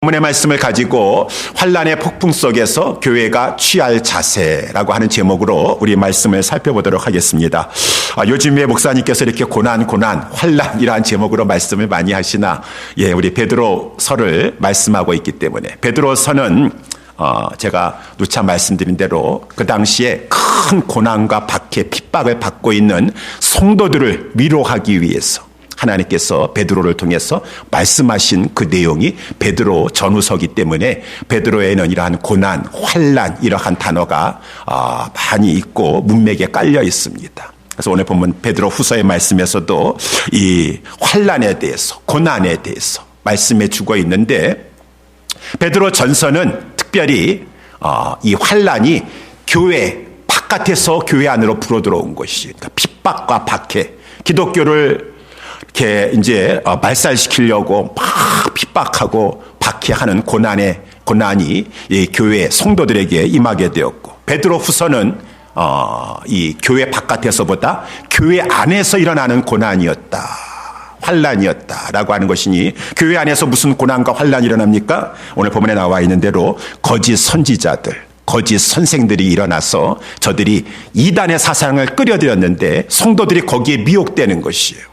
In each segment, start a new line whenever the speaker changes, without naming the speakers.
본문의 말씀을 가지고 환란의 폭풍 속에서 교회가 취할 자세라고 하는 제목으로 우리 말씀을 살펴보도록 하겠습니다. 요즘에 목사님께서 이렇게 고난, 환란이라는 제목으로 말씀을 많이 하시나, 우리 베드로서를 말씀하고 있기 때문에 베드로서는 제가 누차 말씀드린 대로 그 당시에 큰 고난과 박해, 핍박을 받고 있는 성도들을 위로하기 위해서 하나님께서 베드로를 통해서 말씀하신 그 내용이 베드로 전후서기 때문에 베드로에는 이러한 고난, 환란 이러한 단어가 많이 있고 문맥에 깔려 있습니다. 그래서 오늘 보면 베드로 후서의 말씀에서도 이 환란에 대해서, 고난에 대해서 말씀해 주고 있는데, 베드로 전서는 특별히 이 환란이 교회 바깥에서 교회 안으로 불어들어온 것이, 그러니까 핍박과 박해, 기독교를 이렇게 이제 말살시키려고 막 핍박하고 박해하는 고난이 이 교회 성도들에게 임하게 되었고, 베드로 후서는 이 교회 바깥에서보다 교회 안에서 일어나는 고난이었다, 환란이었다라고 하는 것이니, 교회 안에서 무슨 고난과 환란이 일어납니까? 오늘 본문에 나와 있는 대로 거짓 선지자들, 거짓 선생들이 일어나서 저들이 이단의 사상을 끌어들였는데 성도들이 거기에 미혹되는 것이에요.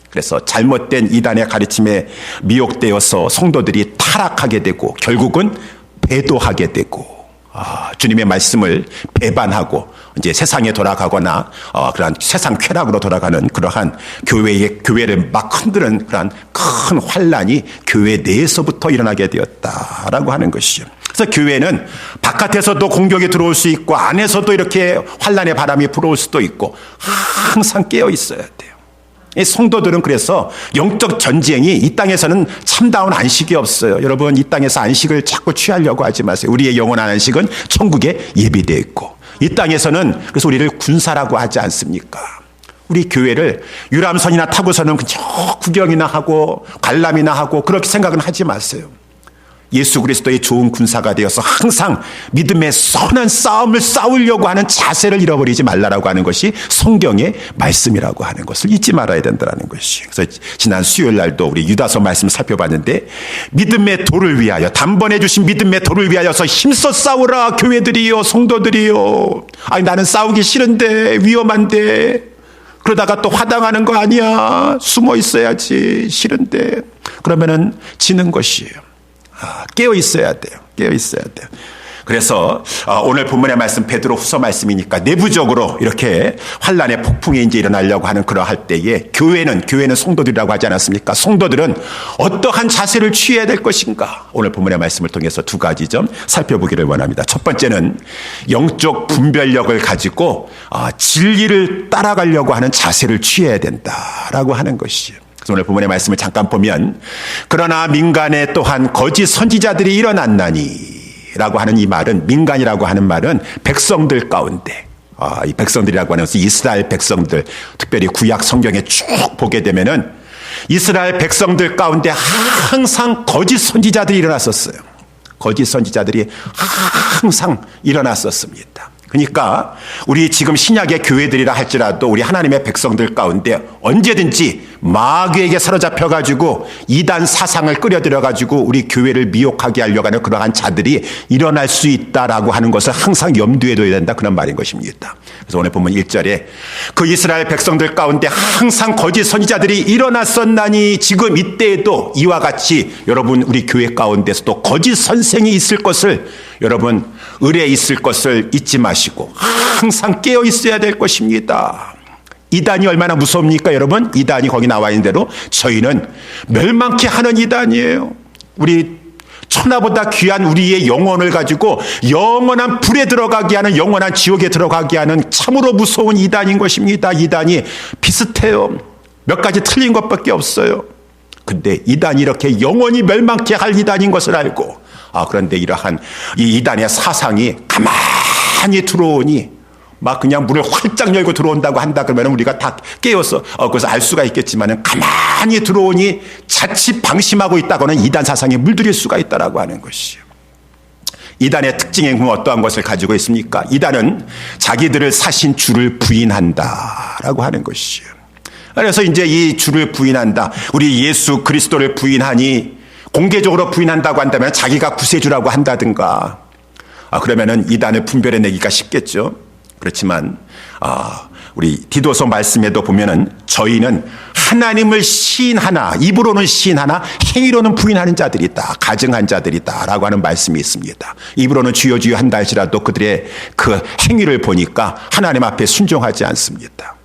그래서 잘못된 이단의 가르침에 미혹되어서 성도들이 타락하게 되고 결국은 배도하게 되고 주님의 말씀을 배반하고 이제 세상에 돌아가거나 그러한 세상 쾌락으로 돌아가는 그러한 교회를 막 흔드는 그러한 큰 환란이 교회 내에서부터 일어나게 되었다라고 하는 것이죠. 그래서 교회는 바깥에서도 공격이 들어올 수 있고 안에서도 이렇게 환란의 바람이 불어올 수도 있고 항상 깨어 있어야 돼요. 성도들은 그래서 영적 전쟁이, 이 땅에서는 참다운 안식이 없어요. 여러분, 이 땅에서 안식을 자꾸 취하려고 하지 마세요. 우리의 영원한 안식은 천국에 예비되어 있고, 이 땅에서는 그래서 우리를 군사라고 하지 않습니까? 우리 교회를 유람선이나 타고서는 그저 구경이나 하고 관람이나 하고 그렇게 생각은 하지 마세요. 예수 그리스도의 좋은 군사가 되어서 항상 믿음의 선한 싸움을 싸우려고 하는 자세를 잃어버리지 말라라고 하는 것이 성경의 말씀이라고 하는 것을 잊지 말아야 된다는 것이. 그래서 지난 수요일 날도 우리 유다서 말씀 살펴봤는데, 믿음의 도를 위하여, 단번에 주신 믿음의 도를 위하여서 힘써 싸우라 교회들이요, 성도들이요. 아니 나는 싸우기 싫은데, 위험한데, 그러다가 또 화당하는 거 아니야, 숨어 있어야지, 싫은데, 그러면은 지는 것이에요. 깨어 있어야 돼요. 깨어 있어야 돼요. 그래서 오늘 본문의 말씀, 베드로 후서 말씀이니까 내부적으로 이렇게 환란의 폭풍이 이제 일어나려고 하는 그러할 때에 교회는 성도들이라고 하지 않았습니까? 성도들은 어떠한 자세를 취해야 될 것인가? 오늘 본문의 말씀을 통해서 두 가지 점 살펴보기를 원합니다. 첫 번째는 영적 분별력을 가지고 진리를 따라가려고 하는 자세를 취해야 된다라고 하는 것이에요. 오늘 본문의 말씀을 잠깐 보면, 그러나 민간에 또한 거짓 선지자들이 일어났나니 라고 하는 이 말은, 민간이라고 하는 말은 백성들 가운데, 이 백성들이라고 하는 것은 이스라엘 백성들, 특별히 구약 성경에 쭉 보게 되면은 이스라엘 백성들 가운데 항상 거짓 선지자들이 일어났었어요. 거짓 선지자들이 항상 일어났었습니다. 그러니까 우리 지금 신약의 교회들이라 할지라도 우리 하나님의 백성들 가운데 언제든지 마귀에게 사로잡혀가지고 이단 사상을 끌어들여가지고 우리 교회를 미혹하게 하려고 하는 그러한 자들이 일어날 수 있다라고 하는 것을 항상 염두에 둬야 된다, 그런 말인 것입니다. 그래서 오늘 보면 1절에 그 이스라엘 백성들 가운데 항상 거짓 선지자들이 일어났었나니, 지금 이때에도 이와 같이 여러분 우리 교회 가운데서도 거짓 선생이 있을 것을, 여러분 의뢰 있을 것을 잊지 마시고 항상 깨어 있어야 될 것입니다. 이단이 얼마나 무섭습니까, 여러분? 이단이 거기 나와 있는 대로 저희는 멸망케 하는 이단이에요. 우리 천하보다 귀한 우리의 영혼을 가지고 영원한 불에 들어가게 하는, 영원한 지옥에 들어가게 하는 참으로 무서운 이단인 것입니다. 이단이 비슷해요. 몇 가지 틀린 것밖에 없어요. 근데 이단이 이렇게 영원히 멸망케 할 이단인 것을 알고, 그런데 이러한 이 이단의 사상이 가만히 들어오니, 막 그냥 문을 활짝 열고 들어온다고 한다 그러면 우리가 다 깨어서 그것을 알 수가 있겠지만은, 가만히 들어오니 자칫 방심하고 있다고는 이단 사상에 물들일 수가 있다라고 하는 것이요. 이단의 특징이 어떠한 것을 가지고 있습니까? 이단은 자기들을 사신 주를 부인한다라고 하는 것이요. 그래서 이제 이 주를 부인한다, 우리 예수 그리스도를 부인하니 공개적으로 부인한다고 한다면 자기가 구세주라고 한다든가, 그러면은 이단을 분별해내기가 쉽겠죠. 그렇지만 우리 디도서 말씀에도 보면은 저희는 하나님을 시인하나, 입으로는 시인하나 행위로는 부인하는 자들이다, 가증한 자들이다 라고 하는 말씀이 있습니다. 입으로는 주여 주여 한다 할지라도 그들의 그 행위를 보니까 하나님 앞에 순종하지 않습니다.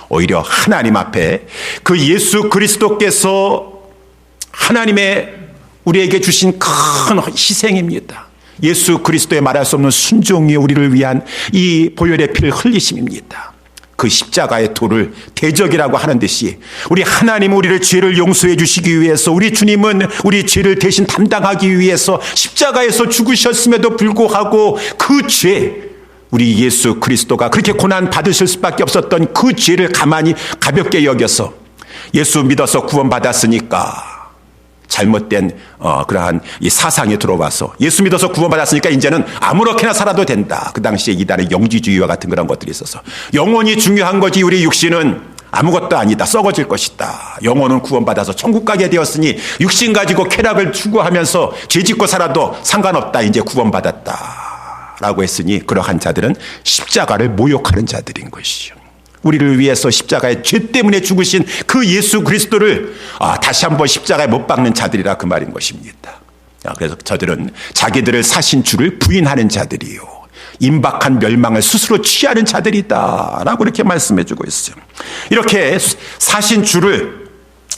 오히려 하나님 앞에 그 예수 그리스도께서 하나님의 우리에게 주신 큰 희생입니다. 예수 그리스도의 말할 수 없는 순종이 우리를 위한 이 보혈의 피를 흘리심입니다. 그 십자가의 도를 대적이라고 하는 듯이 우리 하나님은 우리를 죄를 용서해 주시기 위해서, 우리 주님은 우리 죄를 대신 담당하기 위해서 십자가에서 죽으셨음에도 불구하고 그 죄, 우리 예수 그리스도가 그렇게 고난 받으실 수밖에 없었던 그 죄를 가볍게 여겨서 예수 믿어서 구원받았으니까 잘못된 그러한 이 사상이 들어와서 예수 믿어서 구원받았으니까 이제는 아무렇게나 살아도 된다. 그 당시에 이단의 영지주의와 같은 그런 것들이 있어서 영혼이 중요한 거지 우리 육신은 아무것도 아니다, 썩어질 것이다. 영혼은 구원받아서 천국 가게 되었으니 육신 가지고 쾌락을 추구하면서 죄짓고 살아도 상관없다, 이제 구원받았다 라고 했으니 그러한 자들은 십자가를 모욕하는 자들인 것이죠. 우리를 위해서 십자가의 죄 때문에 죽으신 그 예수 그리스도를 다시 한번 십자가에 못 박는 자들이라 그 말인 것입니다. 그래서 저들은 자기들을 사신 주를 부인하는 자들이요, 임박한 멸망을 스스로 취하는 자들이다 라고 이렇게 말씀해 주고 있어요. 이렇게 사신 주를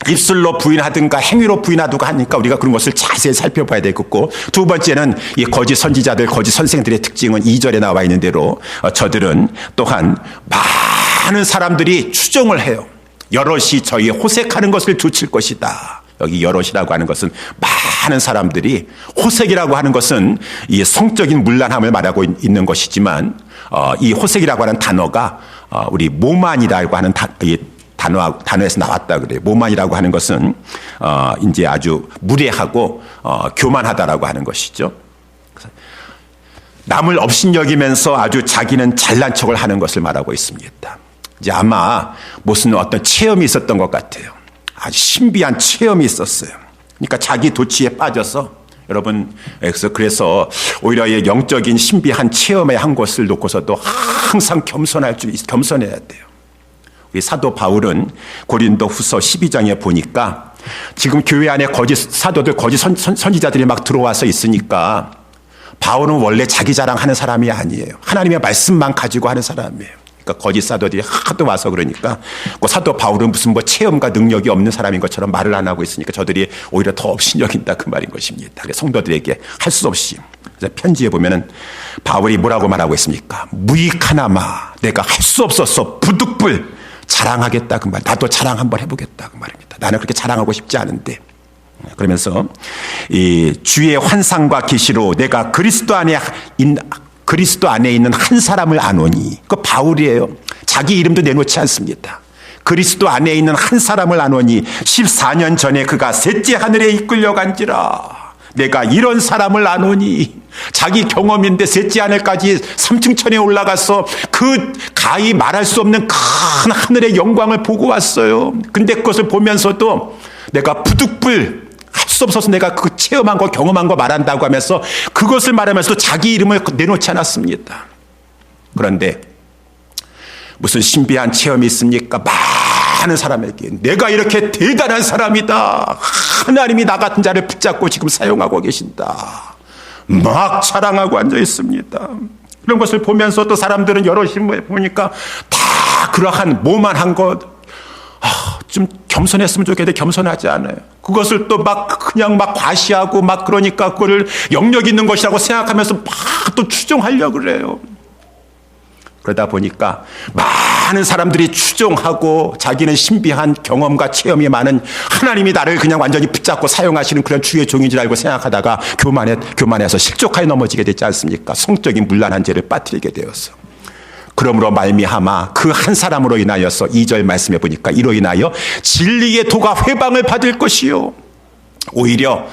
입술로 부인하든가 행위로 부인하든가 하니까 우리가 그런 것을 자세히 살펴봐야 되겠고, 두 번째는 이 거짓 선지자들, 거짓 선생들의 특징은 2절에 나와 있는 대로 저들은 또한 많은 사람들이 추종을 해요. 여럿이 저희 호색하는 것을 조칠 것이다. 여기 여럿이라고 하는 것은 많은 사람들이, 호색이라고 하는 것은 이 성적인 문란함을 말하고 있는 것이지만 이 호색이라고 하는 단어가 우리 모만이라고 하는 단어에서 나왔다 그래요. 모만이라고 하는 것은 이제 아주 무례하고 교만하다라고 하는 것이죠. 남을 업신여기면서 아주 자기는 잘난 척을 하는 것을 말하고 있습니다. 이제 아마 무슨 어떤 체험이 있었던 것 같아요. 아주 신비한 체험이 있었어요. 그러니까 자기 도취에 빠져서, 여러분, 그래서 오히려 영적인 신비한 체험의 한 것을 놓고서도 항상 겸손해야 돼요. 우리 사도 바울은 고린도 후서 12장에 보니까 지금 교회 안에 거짓 사도들, 거짓 선지자들이 막 들어와서 있으니까 바울은 원래 자기 자랑하는 사람이 아니에요. 하나님의 말씀만 가지고 하는 사람이에요. 그러니까 거짓 사도들이 하도 와서 그러니까 그 사도 바울은 무슨 체험과 능력이 없는 사람인 것처럼 말을 안 하고 있으니까 저들이 오히려 더 업신여긴다 그 말인 것입니다. 성도들에게 할 수 없이. 그래서 편지에 보면은 바울이 뭐라고 말하고 있습니까? 무익하나마 내가 할 수 없어서 부득불 자랑하겠다 그 말. 나도 자랑 한번 해보겠다 그 말입니다. 나는 그렇게 자랑하고 싶지 않은데. 그러면서 이 주의 환상과 계시로 내가 그리스도 안에 있는 한 사람을 아노니, 그 바울이에요. 자기 이름도 내놓지 않습니다. 그리스도 안에 있는 한 사람을 아노니 14년 전에 그가 셋째 하늘에 이끌려간지라. 내가 이런 사람을 아노니, 자기 경험인데 셋째 하늘까지 3층 천에 올라가서 그 가히 말할 수 없는 큰 하늘의 영광을 보고 왔어요. 근데 그것을 보면서도 내가 부득불 할 수 없어서 내가 그 체험한 거, 경험한 거 말한다고 하면서 그것을 말하면서도 자기 이름을 내놓지 않았습니다. 그런데 무슨 신비한 체험이 있습니까? 많은 사람에게 내가 이렇게 대단한 사람이다, 하나님이 나 같은 자를 붙잡고 지금 사용하고 계신다, 막 자랑하고 앉아 있습니다. 그런 것을 보면서 또 사람들은 여럿이 보니까 다 그러한 모만한 것, 좀 겸손했으면 좋겠는데 겸손하지 않아요. 그것을 또 그냥 과시하고 그러니까 그거를 영역 있는 것이라고 생각하면서 또 추종하려고 그래요. 그러다 보니까 많은 사람들이 추종하고 자기는 신비한 경험과 체험이 많은 하나님이 나를 그냥 완전히 붙잡고 사용하시는 그런 주의 종인 줄 알고 생각하다가 교만해서 실족하에 넘어지게 됐지 않습니까? 성적인 문란한 죄를 빠뜨리게 되어서. 그러므로 말미암아 그 한 사람으로 인하여서 2절 말씀해 보니까 이로 인하여 진리의 도가 회방을 받을 것이요. 오히려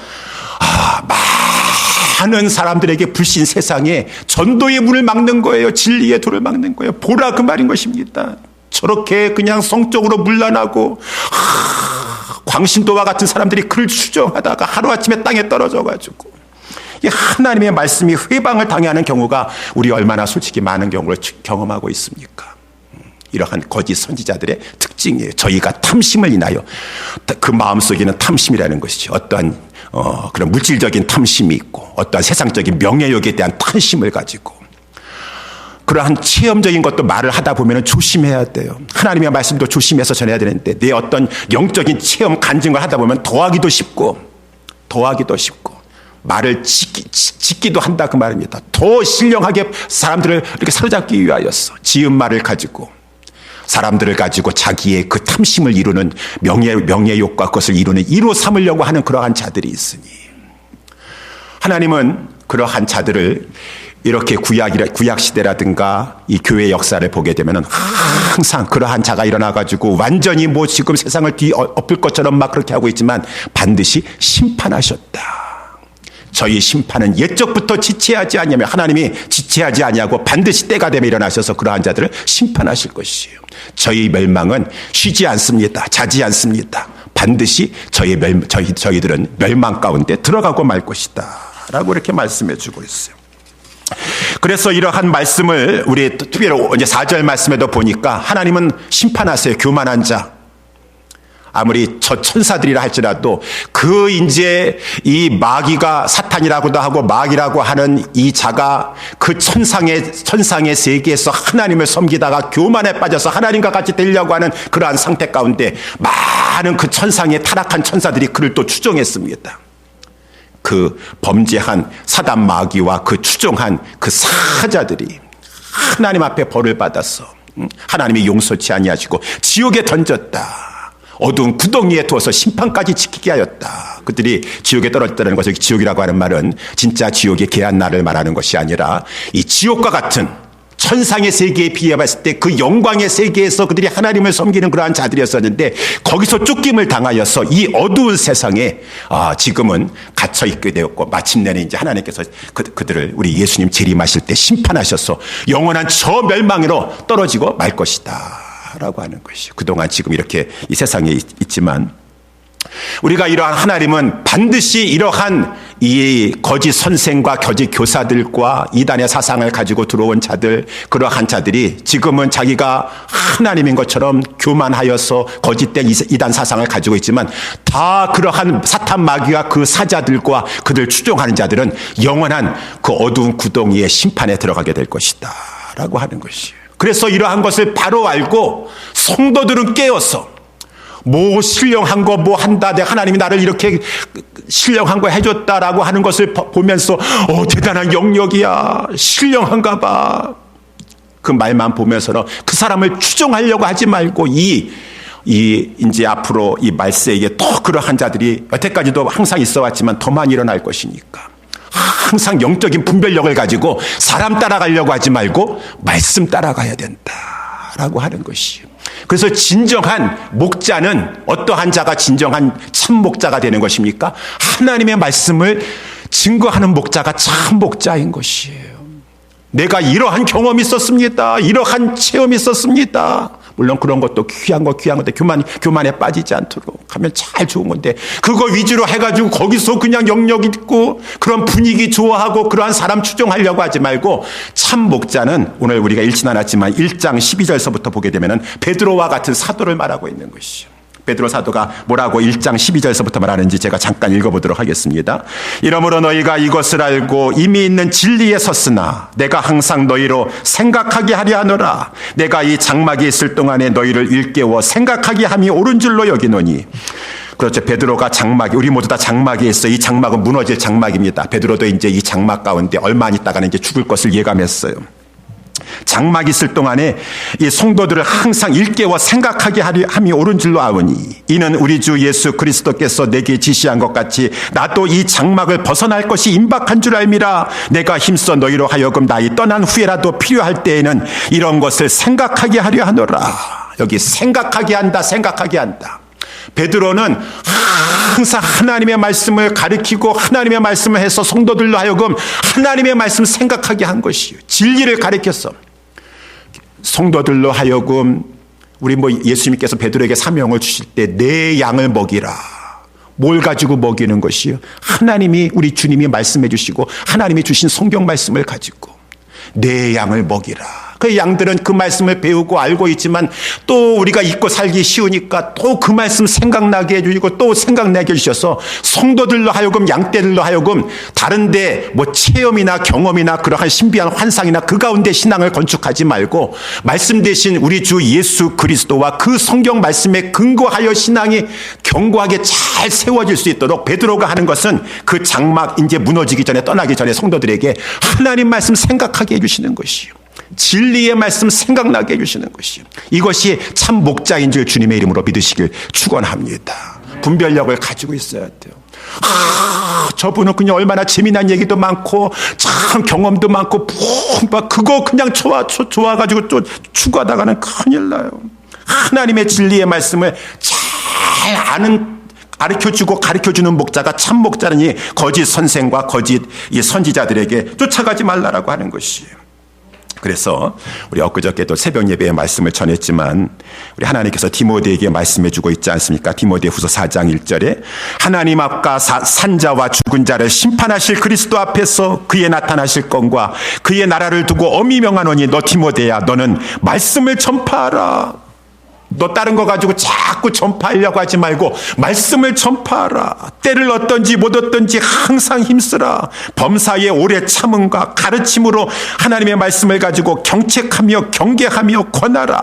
많은 사람들에게 불신 세상에 전도의 문을 막는 거예요. 진리의 도를 막는 거예요. 보라 그 말인 것입니다. 저렇게 그냥 성적으로 문란하고 광신도와 같은 사람들이 그를 추종하다가 하루아침에 땅에 떨어져가지고 이 하나님의 말씀이 회방을 당하는 경우가 우리 얼마나 솔직히 많은 경우를 경험하고 있습니까? 이러한 거짓 선지자들의 특징이에요. 저희가 탐심을 인하여, 그 마음속에는 탐심이라는 것이죠. 어떠한 그런 물질적인 탐심이 있고 어떠한 세상적인 명예욕에 대한 탐심을 가지고 그러한 체험적인 것도 말을 하다 보면 조심해야 돼요. 하나님의 말씀도 조심해서 전해야 되는데 내 어떤 영적인 체험 간증을 하다 보면 더하기도 쉽고 말을 짓기도 한다 그 말입니다. 더 신령하게 사람들을 이렇게 사로잡기 위하여서 지은 말을 가지고 사람들을 가지고 자기의 그 탐심을 이루는 명예욕과 그것을 이루는 이로 삼으려고 하는 그러한 자들이 있으니 하나님은 그러한 자들을 이렇게 구약 시대라든가 이 교회 역사를 보게 되면은 항상 그러한 자가 일어나 가지고 완전히 뭐 지금 세상을 뒤엎을 것처럼 막 그렇게 하고 있지만 반드시 심판하셨다. 저희 심판은 옛적부터 지체하지 않냐면 하나님이 지체하지 않냐고 반드시 때가 되면 일어나셔서 그러한 자들을 심판하실 것이에요. 저희 멸망은 쉬지 않습니다. 자지 않습니다. 반드시 저희들은 멸망 가운데 들어가고 말 것이다 라고 이렇게 말씀해 주고 있어요. 그래서 이러한 말씀을 우리 특별히 이제 4절 말씀에도 보니까 하나님은 심판하세요. 교만한 자. 아무리 저 천사들이라 할지라도 그 이제 이 마귀가 사탄이라고도 하고 마귀라고 하는 이 자가 그 천상의 세계에서 하나님을 섬기다가 교만에 빠져서 하나님과 같이 되려고 하는 그러한 상태 가운데 많은 그 천상의 타락한 천사들이 그를 또 추종했습니다. 그 범죄한 사단 마귀와 그 추종한 그 사자들이 하나님 앞에 벌을 받아서 하나님이 용서치 아니하시고 지옥에 던졌다. 어두운 구덩이에 두어서 심판까지 지키게 하였다. 그들이 지옥에 떨어졌다는 것은 지옥이라고 하는 말은 진짜 지옥의 개한날을 말하는 것이 아니라 이 지옥과 같은 천상의 세계에 비해봤을 때 그 영광의 세계에서 그들이 하나님을 섬기는 그러한 자들이었었는데 거기서 쫓김을 당하여서 이 어두운 세상에 지금은 갇혀 있게 되었고 마침내는 이제 하나님께서 그들을 우리 예수님 재림하실 때 심판하셔서 영원한 저 멸망으로 떨어지고 말 것이다 라고 하는 것이요. 그동안 지금 이렇게 이 세상에 있지만 우리가 이러한 하나님은 반드시 이러한 이 거짓 선생과 거짓 교사들과 이단의 사상을 가지고 들어온 자들, 그러한 자들이 지금은 자기가 하나님인 것처럼 교만하여서 거짓된 이단 사상을 가지고 있지만 다 그러한 사탄 마귀와 그 사자들과 그들 추종하는 자들은 영원한 그 어두운 구덩이의 심판에 들어가게 될 것이다 라고 하는 것이에요. 그래서 이러한 것을 바로 알고 성도들은 깨어서 뭐 신령한 거 뭐 한다. 내가 하나님이 나를 이렇게 신령한 거 해줬다라고 하는 것을 보면서 대단한 영역이야. 신령한가 봐. 그 말만 보면서는 그 사람을 추종하려고 하지 말고 이제 앞으로 이 말세에게 또 그러한 자들이 여태까지도 항상 있어 왔지만 더 많이 일어날 것이니까. 항상 영적인 분별력을 가지고 사람 따라가려고 하지 말고 말씀 따라가야 된다라고 하는 것이에요. 그래서 진정한 목자는 어떠한 자가 진정한 참 목자가 되는 것입니까? 하나님의 말씀을 증거하는 목자가 참 목자인 것이에요. 내가 이러한 경험이 있었습니다. 이러한 체험이 있었습니다. 물론 그런 것도 귀한 건데 교만에 빠지지 않도록 하면 잘 좋은 건데 그거 위주로 해가지고 거기서 그냥 영역 있고 그런 분위기 좋아하고 그러한 사람 추종하려고 하지 말고 참 목자는 오늘 우리가 읽진 않았지만 1장 12절서부터 보게 되면은 베드로와 같은 사도를 말하고 있는 것이죠. 베드로 사도가 뭐라고 1장 12절서부터 말하는지 제가 잠깐 읽어보도록 하겠습니다. 이러므로 너희가 이것을 알고 이미 있는 진리에 섰으나 내가 항상 너희로 생각하게 하려 하노라. 내가 이 장막에 있을 동안에 너희를 일깨워 생각하게 함이 옳은 줄로 여기노니. 그렇죠. 베드로가 우리 모두 다 장막에 있어. 이 장막은 무너질 장막입니다. 베드로도 이제 이 장막 가운데 얼마 안 있다가는 이제 죽을 것을 예감했어요. 장막 있을 동안에 이 성도들을 항상 일깨워 생각하게 함이 옳은 줄로 아오니 이는 우리 주 예수 그리스도께서 내게 지시한 것 같이 나도 이 장막을 벗어날 것이 임박한 줄 알미라. 내가 힘써 너희로 하여금 나이 떠난 후에라도 필요할 때에는 이런 것을 생각하게 하려 하노라. 여기 생각하게 한다. 베드로는 항상 하나님의 말씀을 가르치고 하나님의 말씀을 해서 성도들로 하여금 하나님의 말씀을 생각하게 한 것이요. 진리를 가르쳤어. 성도들로 하여금 우리 예수님께서 베드로에게 사명을 주실 때 내 양을 먹이라. 뭘 가지고 먹이는 것이요? 하나님이 우리 주님이 말씀해 주시고 하나님이 주신 성경 말씀을 가지고 내 양을 먹이라. 그 양들은 그 말씀을 배우고 알고 있지만 또 우리가 잊고 살기 쉬우니까 또 그 말씀 생각나게 해주시고 또 생각나게 해주셔서 성도들로 하여금 양떼들로 하여금 다른데 체험이나 경험이나 그러한 신비한 환상이나 그 가운데 신앙을 건축하지 말고 말씀 대신 우리 주 예수 그리스도와 그 성경 말씀에 근거하여 신앙이 견고하게 잘 세워질 수 있도록 베드로가 하는 것은 그 장막 이제 무너지기 전에 떠나기 전에 성도들에게 하나님 말씀 생각하게 해주시는 것이요. 진리의 말씀 생각나게 해주시는 것이요. 이것이 참 목자인 줄 주님의 이름으로 믿으시길 축원합니다. 분별력을 가지고 있어야 돼요. 저분은 그냥 얼마나 재미난 얘기도 많고 참 경험도 많고 막 그거 그냥 좋아가지고 또 추구하다가는 큰일 나요. 하나님의 진리의 말씀을 잘 아는 가르쳐주고 가르쳐주는 목자가 참 목자니 거짓 선생과 거짓 선지자들에게 쫓아가지 말라라고 하는 것이에요. 그래서 우리 엊그저께도 새벽 예배의 말씀을 전했지만 우리 하나님께서 디모데에게 말씀해 주고 있지 않습니까? 디모데후서 4장 1절에 하나님 앞과 산자와 죽은 자를 심판하실 그리스도 앞에서 그의 나타나실 건과 그의 나라를 두고 엄히 명하노니 너 디모데야 너는 말씀을 전파하라. 너 다른 거 가지고 자꾸 전파하려고 하지 말고 말씀을 전파하라. 때를 얻든지 못 얻든지 항상 힘쓰라. 범사에 오래 참음과 가르침으로 하나님의 말씀을 가지고 경책하며 경계하며 권하라.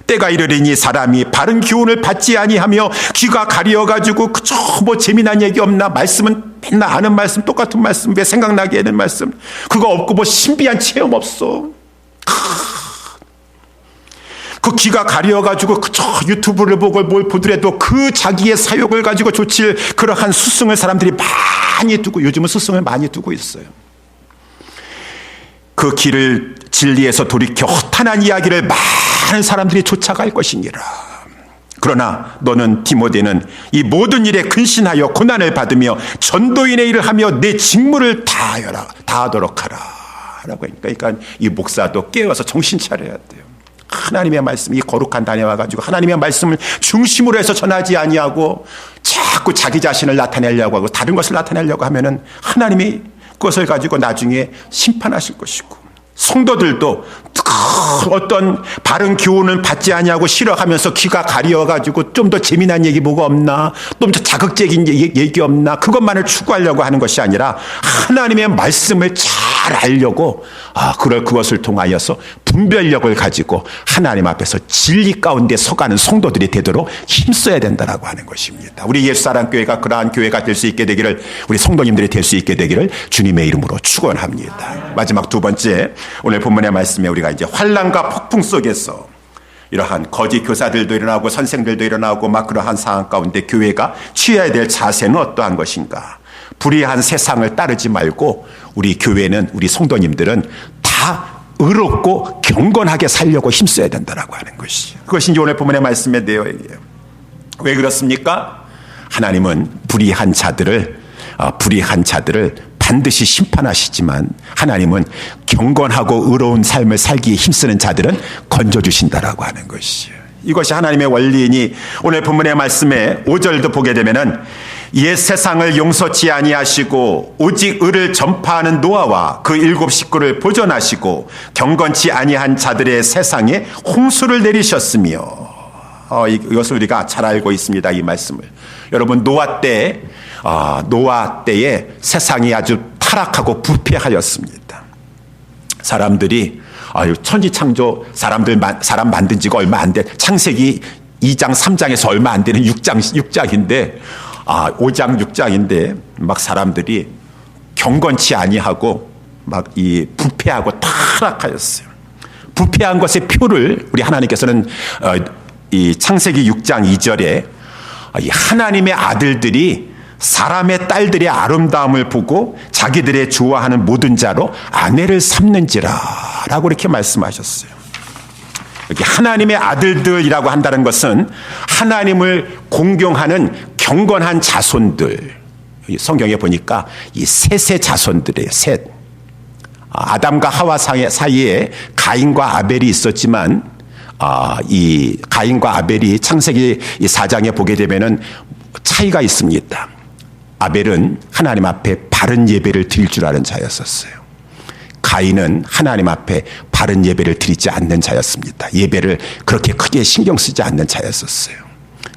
때가 이르리니 사람이 바른 교훈을 받지 아니하며 귀가 가려가지고 그저 재미난 얘기 없나? 말씀은 맨날 아는 말씀, 똑같은 말씀, 왜 생각나게 하는 말씀, 그거 없고 신비한 체험 없어. 그 귀가 가려가지고 그저 유튜브를 보고 뭘 보더라도 그 자기의 사욕을 가지고 좇을 그러한 스승을 사람들이 많이 두고, 요즘은 스승을 많이 두고 있어요. 그 길을 진리에서 돌이켜 허탄한 이야기를 많은 사람들이 쫓아갈 것이니라. 그러나 너는 디모데는 이 모든 일에 근신하여 고난을 받으며 전도인의 일을 하며 내 직무를 다하도록 하라. 라고 하니까, 그러니까 이 목사도 깨어서 정신 차려야 돼요. 하나님의 말씀, 이 거룩한 단에 와가지고 하나님의 말씀을 중심으로 해서 전하지 아니하고 자꾸 자기 자신을 나타내려고 하고 다른 것을 나타내려고 하면은 하나님이 그것을 가지고 나중에 심판하실 것이고, 성도들도 어떤 바른 교훈을 받지 아니하고 싫어하면서 귀가 가려가지고 좀 더 재미난 얘기 뭐가 없나, 좀 더 자극적인 얘기 없나, 그것만을 추구하려고 하는 것이 아니라 하나님의 말씀을 잘 알려고 그것을 통하여서 분별력을 가지고 하나님 앞에서 진리 가운데 서가는 성도들이 되도록 힘써야 된다라고 하는 것입니다. 우리 예수사랑교회가 그러한 교회가 될 수 있게 되기를, 우리 성도님들이 될 수 있게 되기를 주님의 이름으로 축원합니다. 마지막 두 번째, 오늘 본문의 말씀에 우리가 이제 환난과 폭풍 속에서 이러한 거짓 교사들도 일어나고 선생들도 일어나고 막 그러한 상황 가운데 교회가 취해야 될 자세는 어떠한 것인가? 불의한 세상을 따르지 말고 우리 교회는, 우리 성도님들은 다 의롭고 경건하게 살려고 힘써야 된다라고 하는 것이, 그것이 이제 오늘 본문의 말씀의 내용이에요. 왜 그렇습니까? 하나님은 불의한 자들을 반드시 심판하시지만 하나님은 경건하고 의로운 삶을 살기에 힘쓰는 자들은 건져주신다라고 하는 것이에요. 이것이 하나님의 원리이니 오늘 본문의 말씀에 5절도 보게 되면은 옛 세상을 용서치 아니하시고 오직 의를 전파하는 노아와 그 7 식구를 보존하시고 경건치 아니한 자들의 세상에 홍수를 내리셨으며, 이것을 우리가 잘 알고 있습니다. 이 말씀을 여러분, 노아 때에 세상이 아주 타락하고 부패하였습니다. 사람들이 천지창조, 사람 만든 지가 얼마 안 된, 창세기 2장 3장에서 얼마 안 되는 6장인데 5장 6장인데 막 사람들이 경건치 아니하고 막 이 부패하고 타락하였어요. 부패한 것의 표를 우리 하나님께서는 이 창세기 6장 2절에 하나님의 아들들이 사람의 딸들의 아름다움을 보고 자기들의 좋아하는 모든 자로 아내를 삼는지라 라고 이렇게 말씀하셨어요. 여기 하나님의 아들들이라고 한다는 것은 하나님을 공경하는 경건한 자손들, 성경에 보니까 이 셋의 자손들이에요. 셋. 아담과 하와 사이에 가인과 아벨이 있었지만 이 가인과 아벨이 창세기 4장에 보게 되면은 차이가 있습니다. 아벨은 하나님 앞에 바른 예배를 드릴 줄 아는 자였었어요. 가인은 하나님 앞에 바른 예배를 드리지 않는 자였습니다. 예배를 그렇게 크게 신경 쓰지 않는 자였었어요.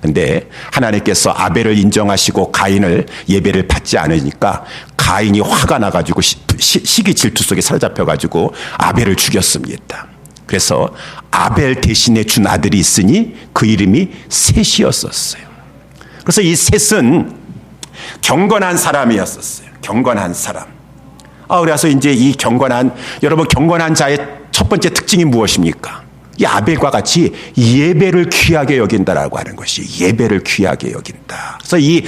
근데 하나님께서 아벨을 인정하시고 가인을 예배를 받지 않으니까 가인이 화가 나가지고 시기 질투 속에 사로잡혀가지고 아벨을 죽였습니다. 그래서 아벨 대신에 준 아들이 있으니 그 이름이 셋이었었어요. 그래서 이 셋은 경건한 사람이었었어요. 경건한 사람. 그래서 이제 이 여러분 경건한 자의 첫 번째 특징이 무엇입니까? 이 아벨과 같이 예배를 귀하게 여긴다라고 하는 것이 예배를 귀하게 여긴다. 그래서 이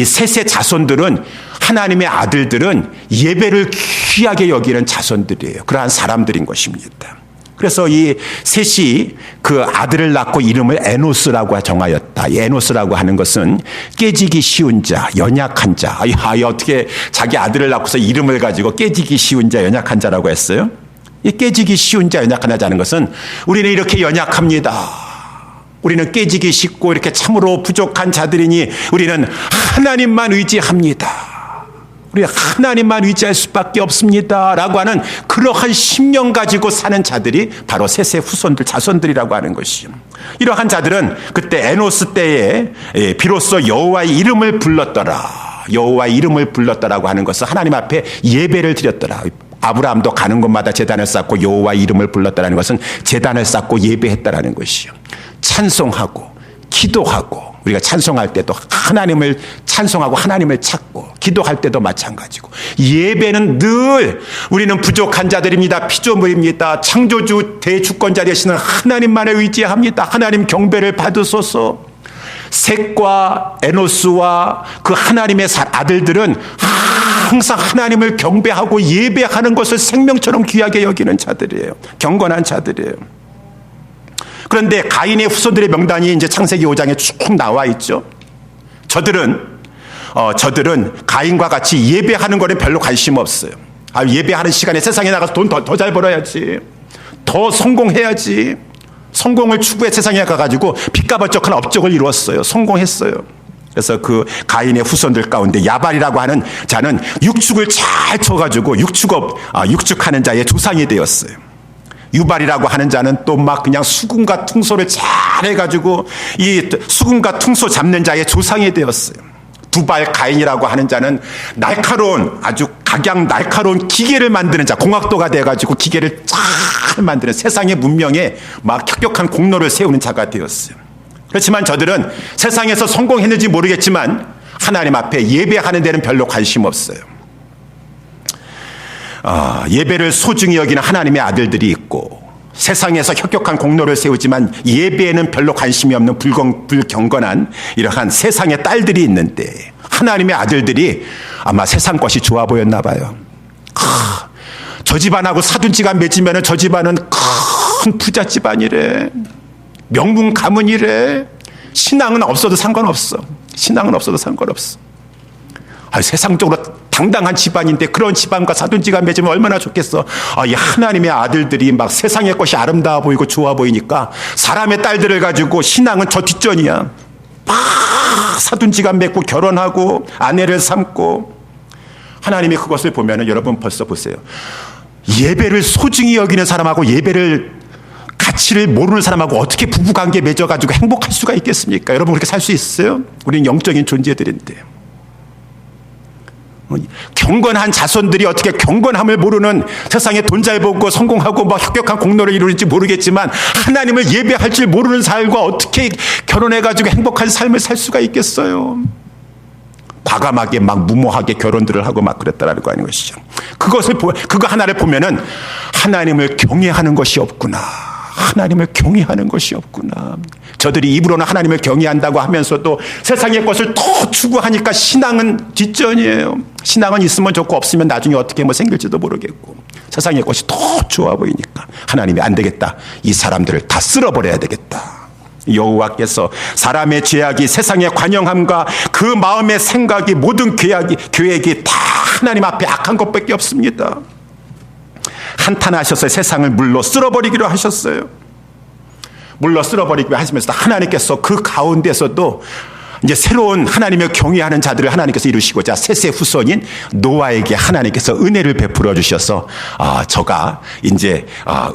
셋의 자손들은 하나님의 아들들은 예배를 귀하게 여기는 자손들이에요. 그러한 사람들인 것입니다. 그래서 이 셋이 그 아들을 낳고 이름을 에노스라고 정하였다. 이 에노스라고 하는 것은 깨지기 쉬운 자, 연약한 자. 어떻게 자기 아들을 낳고서 이름을 가지고 깨지기 쉬운 자, 연약한 자라고 했어요? 이 깨지기 쉬운 자, 연약한 자는 것은 우리는 이렇게 연약합니다. 우리는 깨지기 쉽고 이렇게 참으로 부족한 자들이니 우리는 하나님만 의지합니다. 우리가 하나님만 의지할 수밖에 없습니다. 라고 하는 그러한 신명 가지고 사는 자들이 바로 셋의 후손들, 자손들이라고 하는 것이요. 이러한 자들은 그때 에노스 때에 비로소 여호와의 이름을 불렀더라. 여호와의 이름을 불렀더라고 하는 것은 하나님 앞에 예배를 드렸더라. 아브라함도 가는 곳마다 제단을 쌓고 여호와의 이름을 불렀다라는 것은 제단을 쌓고 예배했다라는 것이요. 찬송하고 기도하고 우리가 찬송할 때도 하나님을 찬송하고 하나님을 찾고 기도할 때도 마찬가지고 예배는 늘 우리는 부족한 자들입니다. 피조물입니다. 창조주 대주권자 되시는 하나님만을 의지합니다. 하나님 경배를 받으소서. 셋과 에노스와 그 하나님의 아들들은 항상 하나님을 경배하고 예배하는 것을 생명처럼 귀하게 여기는 자들이에요. 경건한 자들이에요. 그런데 가인의 후손들의 명단이 이제 창세기 5장에 쭉 나와 있죠. 저들은 가인과 같이 예배하는 거는 별로 관심 없어요. 예배하는 시간에 세상에 나가서 돈 더 잘 벌어야지. 더 성공해야지. 성공을 추구해 세상에 가가지고 빛가번쩍한 업적을 이루었어요. 성공했어요. 그래서 그 가인의 후손들 가운데 야발이라고 하는 자는 육축을 잘 쳐가지고 육축하는 자의 조상이 되었어요. 유발이라고 하는 자는 또 막 그냥 수금과 퉁소를 잘 해가지고 이 수금과 퉁소 잡는 자의 조상이 되었어요. 두발 가인이라고 하는 자는 아주 날카로운 기계를 만드는 자, 공학도가 돼가지고 기계를 잘 만드는 세상의 문명에 막 혁혁한 공로를 세우는 자가 되었어요. 그렇지만 저들은 세상에서 성공했는지 모르겠지만 하나님 앞에 예배하는 데는 별로 관심 없어요. 예배를 소중히 여기는 하나님의 아들들이 있고 세상에서 혁혁한 공로를 세우지만 예배에는 별로 관심이 없는 불경건한 이러한 세상의 딸들이 있는데 하나님의 아들들이 아마 세상 것이 좋아 보였나 봐요. 저 집안하고 사돈지간 맺으면 저 집안은 큰 부자 집안이래. 명문 가문이래. 신앙은 없어도 상관없어. 신앙은 없어도 상관없어. 세상적으로 당당한 집안인데 그런 집안과 사돈지간 맺으면 얼마나 좋겠어. 이 하나님의 아들들이 막 세상의 것이 아름다워 보이고 좋아 보이니까 사람의 딸들을 가지고 신앙은 저 뒷전이야. 막 사돈지간 맺고 결혼하고 아내를 삼고 하나님이 그것을 보면은 여러분 벌써 보세요. 예배를 소중히 여기는 사람하고 예배를 가치를 모르는 사람하고 어떻게 부부관계 맺어가지고 행복할 수가 있겠습니까? 여러분 그렇게 살 수 있어요? 우리는 영적인 존재들인데. 경건한 자손들이 어떻게 경건함을 모르는 세상에 돈 잘 벌고 성공하고 막 혁혁한 공로를 이루는지 모르겠지만 하나님을 예배할 줄 모르는 사람과 어떻게 결혼해가지고 행복한 삶을 살 수가 있겠어요? 과감하게 막 무모하게 결혼들을 하고 막 그랬다라는 거 아닌 것이죠. 그거 하나를 보면은 하나님을 경외하는 것이 없구나. 하나님을 경외하는 것이 없구나. 저들이 입으로는 하나님을 경외한다고 하면서도 세상의 것을 더 추구하니까 신앙은 뒷전이에요. 신앙은 있으면 좋고 없으면 나중에 어떻게 생길지도 모르겠고 세상의 것이 더 좋아 보이니까 하나님이 안 되겠다. 이 사람들을 다 쓸어버려야 되겠다. 여호와께서 사람의 죄악이 세상의 관영함과 그 마음의 생각이 모든 계획이 다 하나님 앞에 악한 것밖에 없습니다. 한탄하셔서 세상을 물로 쓸어버리기로 하셨어요. 물러 쓸어버리기 하시면서 하나님께서 그 가운데서도 이제 새로운 하나님을 경외하는 자들을 하나님께서 이루시고자 셋의 후손인 노아에게 하나님께서 은혜를 베풀어 주셔서 저가 이제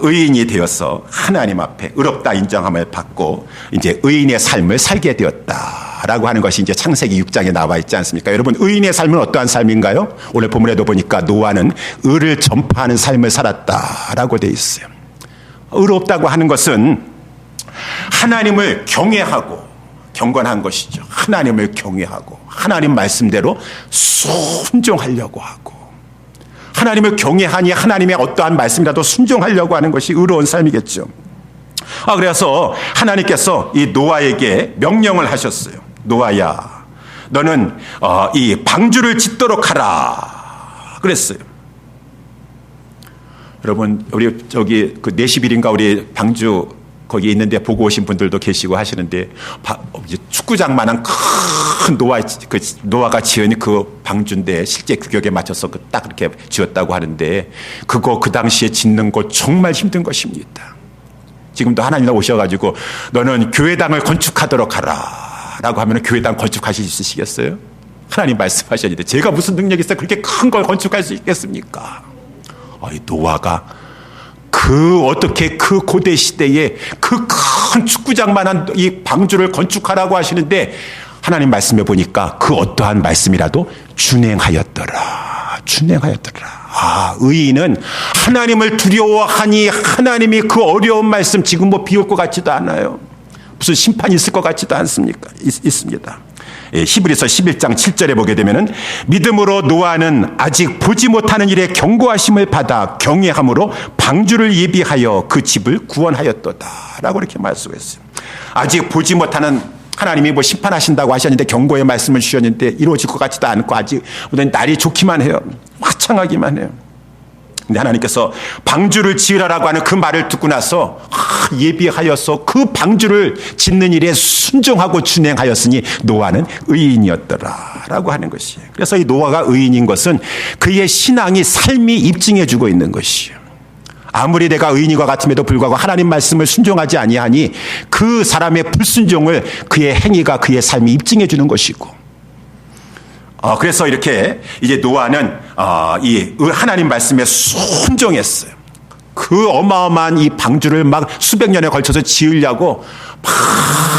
의인이 되어서 하나님 앞에 의롭다 인정함을 받고 이제 의인의 삶을 살게 되었다라고 하는 것이 이제 창세기 6장에 나와 있지 않습니까? 여러분, 의인의 삶은 어떠한 삶인가요? 오늘 본문에도 보니까 노아는 의를 전파하는 삶을 살았다라고 되어 있어요. 의롭다고 하는 것은 하나님을 경외하고 경건한 것이죠. 하나님을 경외하고 하나님 말씀대로 순종하려고 하고 하나님을 경외하니 하나님의 어떠한 말씀이라도 순종하려고 하는 것이 의로운 삶이겠죠. 그래서 하나님께서 이 노아에게 명령을 하셨어요. 노아야, 너는 이 방주를 짓도록 하라 그랬어요. 여러분, 우리 저기 그 40일인가 우리 방주 거기 있는데 보고 오신 분들도 계시고 하시는데 축구장만한 큰 노아가 지은 그 방주인데 실제 규격에 맞춰서 딱 이렇게 지었다고 하는데 그거 그 당시에 짓는 거 정말 힘든 것입니다. 지금도 하나님 오셔가지고 너는 교회당을 건축하도록 하라라고 하면 교회당 건축하실 수 있으시겠어요? 하나님 말씀하셨는데 제가 무슨 능력이 있어요? 그렇게 큰 걸 건축할 수 있겠습니까? 이 노아가 어떻게 그 고대 시대에 그 큰 축구장만한 이 방주를 건축하라고 하시는데 하나님 말씀에 보니까 그 어떠한 말씀이라도 준행하였더라. 의인은 하나님을 두려워하니 하나님이 그 어려운 말씀 지금 비 올 것 같지도 않아요. 무슨 심판이 있을 것 같지도 않습니까? 있습니다. 히브리서 11장 7절에 보게 되면은 믿음으로 노아는 아직 보지 못하는 일에 경고하심을 받아 경외함으로 방주를 예비하여 그 집을 구원하였도다라고 이렇게 말씀했어요. 아직 보지 못하는 하나님이 심판하신다고 하셨는데 경고의 말씀을 주셨는데 이루어질 것 같지도 않고 아직 날이 좋기만 해요. 화창하기만 해요. 근데 하나님께서 방주를 지으라라고 하는 그 말을 듣고 나서 예비하여서 그 방주를 짓는 일에 순종하고 준행하였으니 노아는 의인이었더라라고 하는 것이에요. 그래서 이 노아가 의인인 것은 그의 신앙이 삶이 입증해주고 있는 것이에요. 아무리 내가 의인과 같음에도 불구하고 하나님 말씀을 순종하지 아니하니 그 사람의 불순종을 그의 행위가 그의 삶이 입증해주는 것이고 그래서 이렇게 이제 노아는 이 하나님 말씀에 순종했어요. 그 어마어마한 이 방주를 막 수백 년에 걸쳐서 지으려고 막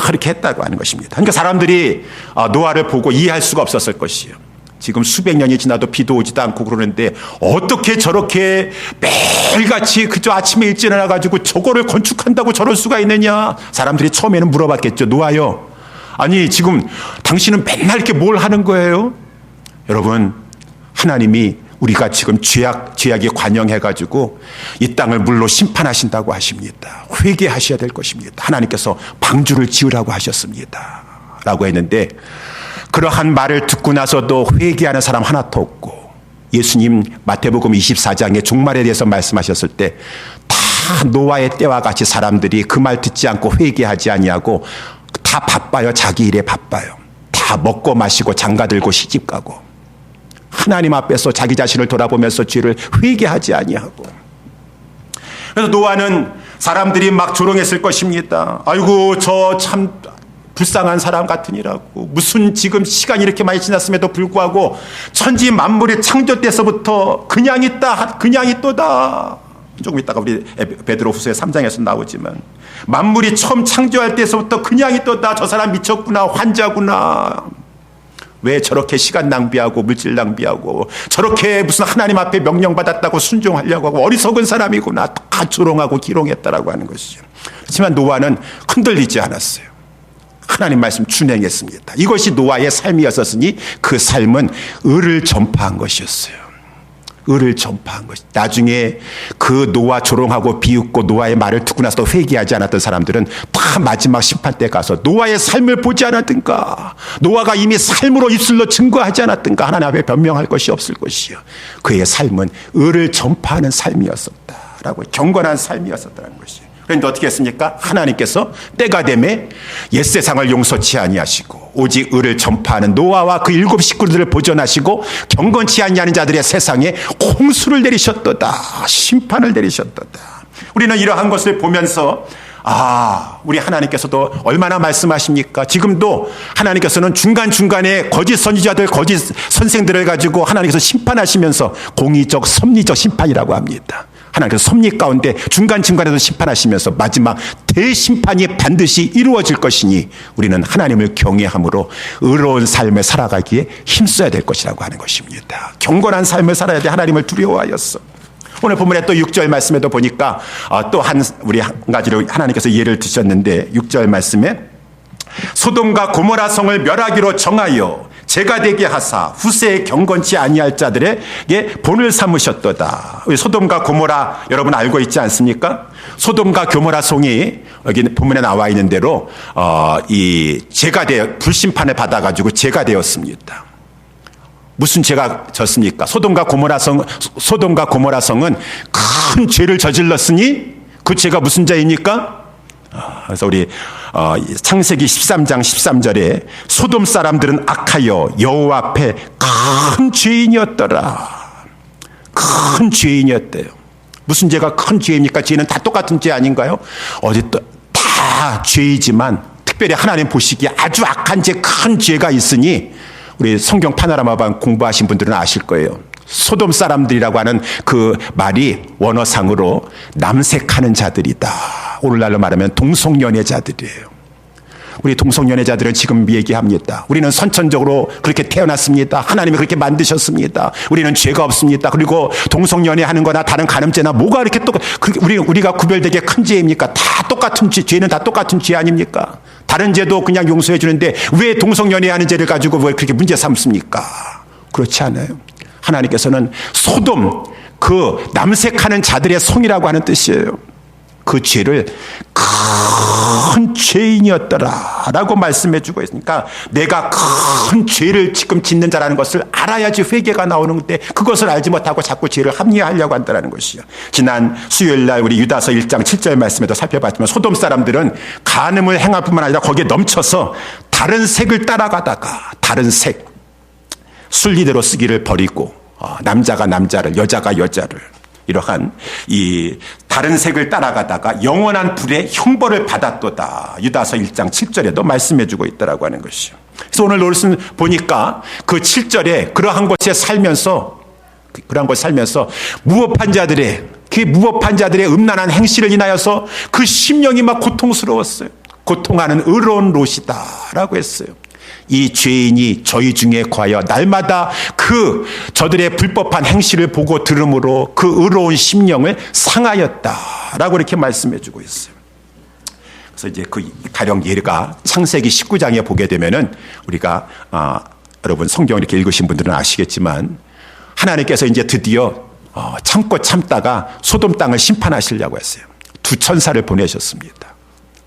이렇게 했다고 하는 것입니다. 그러니까 사람들이 노아를 보고 이해할 수가 없었을 것이에요. 지금 수백 년이 지나도 비도 오지도 않고 그러는데 어떻게 저렇게 매일같이 그저 아침에 일찍 일어나가지고 저거를 건축한다고 저럴 수가 있느냐. 사람들이 처음에는 물어봤겠죠. 노아요, 아니 지금 당신은 맨날 이렇게 뭘 하는 거예요? 여러분, 하나님이 우리가 지금 죄악이 관영해가지고 이 땅을 물로 심판하신다고 하십니다. 회개하셔야 될 것입니다. 하나님께서 방주를 지으라고 하셨습니다. 라고 했는데 그러한 말을 듣고 나서도 회개하는 사람 하나도 없고 예수님 마태복음 24장의 종말에 대해서 말씀하셨을 때 다 노아의 때와 같이 사람들이 그 말 듣지 않고 회개하지 아니하고 다 바빠요. 자기 일에 바빠요. 다 먹고 마시고 장가들고 시집가고 하나님 앞에서 자기 자신을 돌아보면서 죄를 회개하지 아니하고. 그래서 노아는 사람들이 막 조롱했을 것입니다. 아이고 저 참 불쌍한 사람 같으니라고. 무슨 지금 시간이 이렇게 많이 지났음에도 불구하고 천지 만물이 창조때서부터 그냥 있다 그냥 있도다. 조금 있다가 우리 베드로후서 3장에서 나오지만 만물이 처음 창조할 때서부터 그냥 있도다. 저 사람 미쳤구나, 환자구나. 왜 저렇게 시간 낭비하고 물질 낭비하고 저렇게 무슨 하나님 앞에 명령받았다고 순종하려고 하고 어리석은 사람이구나. 다 조롱하고 기롱했다라고 하는 것이죠. 그렇지만 노아는 흔들리지 않았어요. 하나님 말씀 준행했습니다. 이것이 노아의 삶이었으니 그 삶은 의를 전파한 것이었어요. 의를 전파한 것. 나중에 그 노아 조롱하고 비웃고 노아의 말을 듣고 나서 회개하지 않았던 사람들은 다 마지막 심판 때 가서 노아의 삶을 보지 않았던가, 노아가 이미 삶으로 입술로 증거하지 않았던가 하나님 앞에 변명할 것이 없을 것이요. 그의 삶은 의를 전파하는 삶이었었다라고, 경건한 삶이었었다는 것이에요. 그런데 어떻게 했습니까? 하나님께서 때가 되매 옛세상을 용서치 아니하시고 오직 의를 전파하는 노아와 그 7 식구들을 보존하시고 경건치 아니하는 자들의 세상에 홍수를 내리셨도다. 심판을 내리셨도다. 우리는 이러한 것을 보면서 우리 하나님께서도 얼마나 말씀하십니까? 지금도 하나님께서는 중간중간에 거짓 선지자들, 거짓 선생들을 가지고 하나님께서 심판하시면서 공의적, 섭리적 심판이라고 합니다. 하나님께서 섭리 가운데 중간중간에도 심판하시면서 마지막 대심판이 반드시 이루어질 것이니 우리는 하나님을 경외함으로 의로운 삶을 살아가기에 힘써야 될 것이라고 하는 것입니다. 경건한 삶을 살아야 돼. 하나님을 두려워하였어. 오늘 본문에 또 6절 말씀에도 보니까 또 우리 한 가지로 하나님께서 예를 드셨는데 6절 말씀에 소돔과 고모라 성을 멸하기로 정하여 제가 되게 하사 후세에 경건치 아니할 자들에게 본을 삼으셨도다. 소돔과 고모라 여러분 알고 있지 않습니까? 소돔과 고모라 성이 여기 본문에 나와 있는 대로 이 죄가 되어 불심판을 받아가지고 죄가 되었습니다. 무슨 죄가 졌습니까? 소돔과 고모라 성은 큰 죄를 저질렀으니 그 죄가 무슨 죄입니까? 그래서 우리 창세기 13장 13절에 소돔 사람들은 악하여 여호와 앞에 큰 죄인이었더라. 큰 죄인이었대요. 무슨 죄가 큰 죄입니까? 죄는 다 똑같은 죄 아닌가요? 어디 또 다 죄이지만 특별히 하나님 보시기에 아주 악한 죄, 큰 죄가 있으니 우리 성경 파노라마방 공부하신 분들은 아실 거예요. 소돔 사람들이라고 하는 그 말이 원어상으로 남색하는 자들이다. 오늘날로 말하면 동성연애자들이에요. 우리 동성연애자들은 지금 얘기합니다. 우리는 선천적으로 그렇게 태어났습니다. 하나님이 그렇게 만드셨습니다. 우리는 죄가 없습니다. 그리고 동성연애하는 거나 다른 간음죄나 뭐가 이렇게 우리가 구별되게 큰 죄입니까? 다 똑같은 죄, 죄는 다 똑같은 죄 아닙니까? 다른 죄도 그냥 용서해 주는데 왜 동성연애하는 죄를 가지고 왜 그렇게 문제 삼습니까? 그렇지 않아요. 하나님께서는 소돔, 그 남색하는 자들의 성이라고 하는 뜻이에요. 그 죄를 큰 죄인이었더라 라고 말씀해 주고 있으니까 내가 큰 죄를 지금 짓는 자라는 것을 알아야지 회개가 나오는데 그것을 알지 못하고 자꾸 죄를 합리화하려고 한다는 것이요. 지난 수요일 날 우리 유다서 1장 7절 말씀에도 살펴봤지만 소돔 사람들은 간음을 행할 뿐만 아니라 거기에 넘쳐서 다른 색을 따라가다가 다른 색 순리대로 쓰기를 버리고 남자가 남자를 여자가 여자를 이러한 이 다른 색을 따라가다가 영원한 불의 형벌을 받았도다. 유다서 1장 7절에도 말씀해 주고 있다라고 하는 것이요. 그래서 오늘 말씀 보니까 그 7절에 그러한 곳에 살면서 무법한 자들의 음란한 행실을 인하여서 그 심령이 막 고통스러웠어요. 고통하는 의로운 롯이다라고 했어요. 이 죄인이 저희 중에 과여 날마다 저들의 불법한 행실을 보고 들음으로 그 의로운 심령을 상하였다라고 이렇게 말씀해 주고 있어요. 그래서 이제 그 가령 예가 창세기 19장에 보게 되면은 우리가 여러분 성경 이렇게 읽으신 분들은 아시겠지만 하나님께서 이제 드디어 참다가 소돔 땅을 심판하시려고 했어요. 두 천사를 보내셨습니다.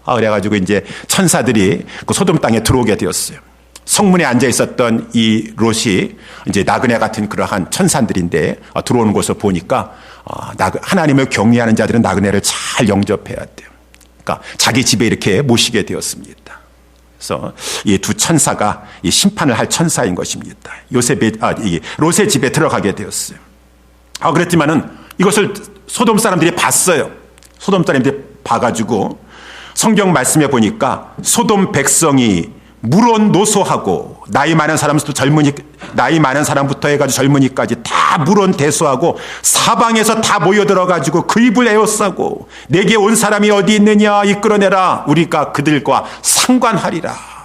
그래가지고 이제 천사들이 그 소돔 땅에 들어오게 되었어요. 성문에 앉아 있었던 이 롯이 이제 나그네 같은 그러한 천사들인데 들어오는 곳을 보니까 하나님을 경외하는 자들은 나그네를 잘 영접해야 돼요. 그러니까 자기 집에 이렇게 모시게 되었습니다. 그래서 이 두 천사가 이 심판을 할 천사인 것입니다. 롯의 집에 들어가게 되었어요. 그랬지만은 이것을 소돔 사람들이 봤어요. 소돔 사람들이 봐가지고 성경 말씀에 보니까 소돔 백성이 물론 노소하고 나이 많은 사람부터 해가지고 젊은이까지 다 물론 대소하고 사방에서 다 모여들어가지고 그 입을 에워싸고 내게 온 사람이 어디 있느냐 이끌어내라 우리가 그들과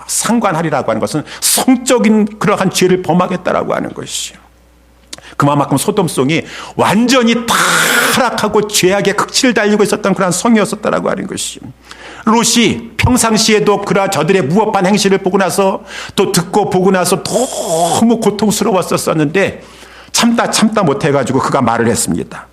상관하리라고 하는 것은 성적인 그러한 죄를 범하겠다라고 하는 것이요. 그만큼 소돔성이 완전히 타락하고 죄악의 극치를 달리고 있었던 그런 성이었었다라고 하는 것이요. 롯이 평상시에도 저들의 무법한 행실을 보고 나서 또 듣고 보고 나서 너무 고통스러웠었는데 참다 못해가지고 그가 말을 했습니다.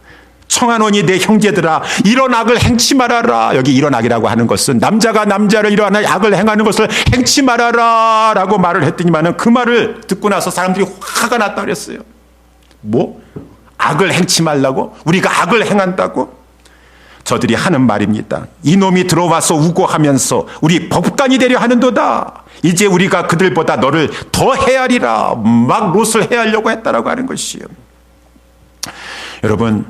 청하노니 내 형제들아 이런 악을 행치 말아라. 여기 이런 악이라고 하는 것은 남자가 남자를 이러한 악을 행하는 것을 행치 말아라 라고 말을 했더니만은 그 말을 듣고 나서 사람들이 화가 났다 그랬어요. 악을 행치 말라고? 우리가 악을 행한다고? 저들이 하는 말입니다. 이놈이 들어와서 우고하면서 우리 법관이 되려 하는도다. 이제 우리가 그들보다 너를 더 헤아리라. 막 롯을 헤아려고 했다라고 하는 것이요. 여러분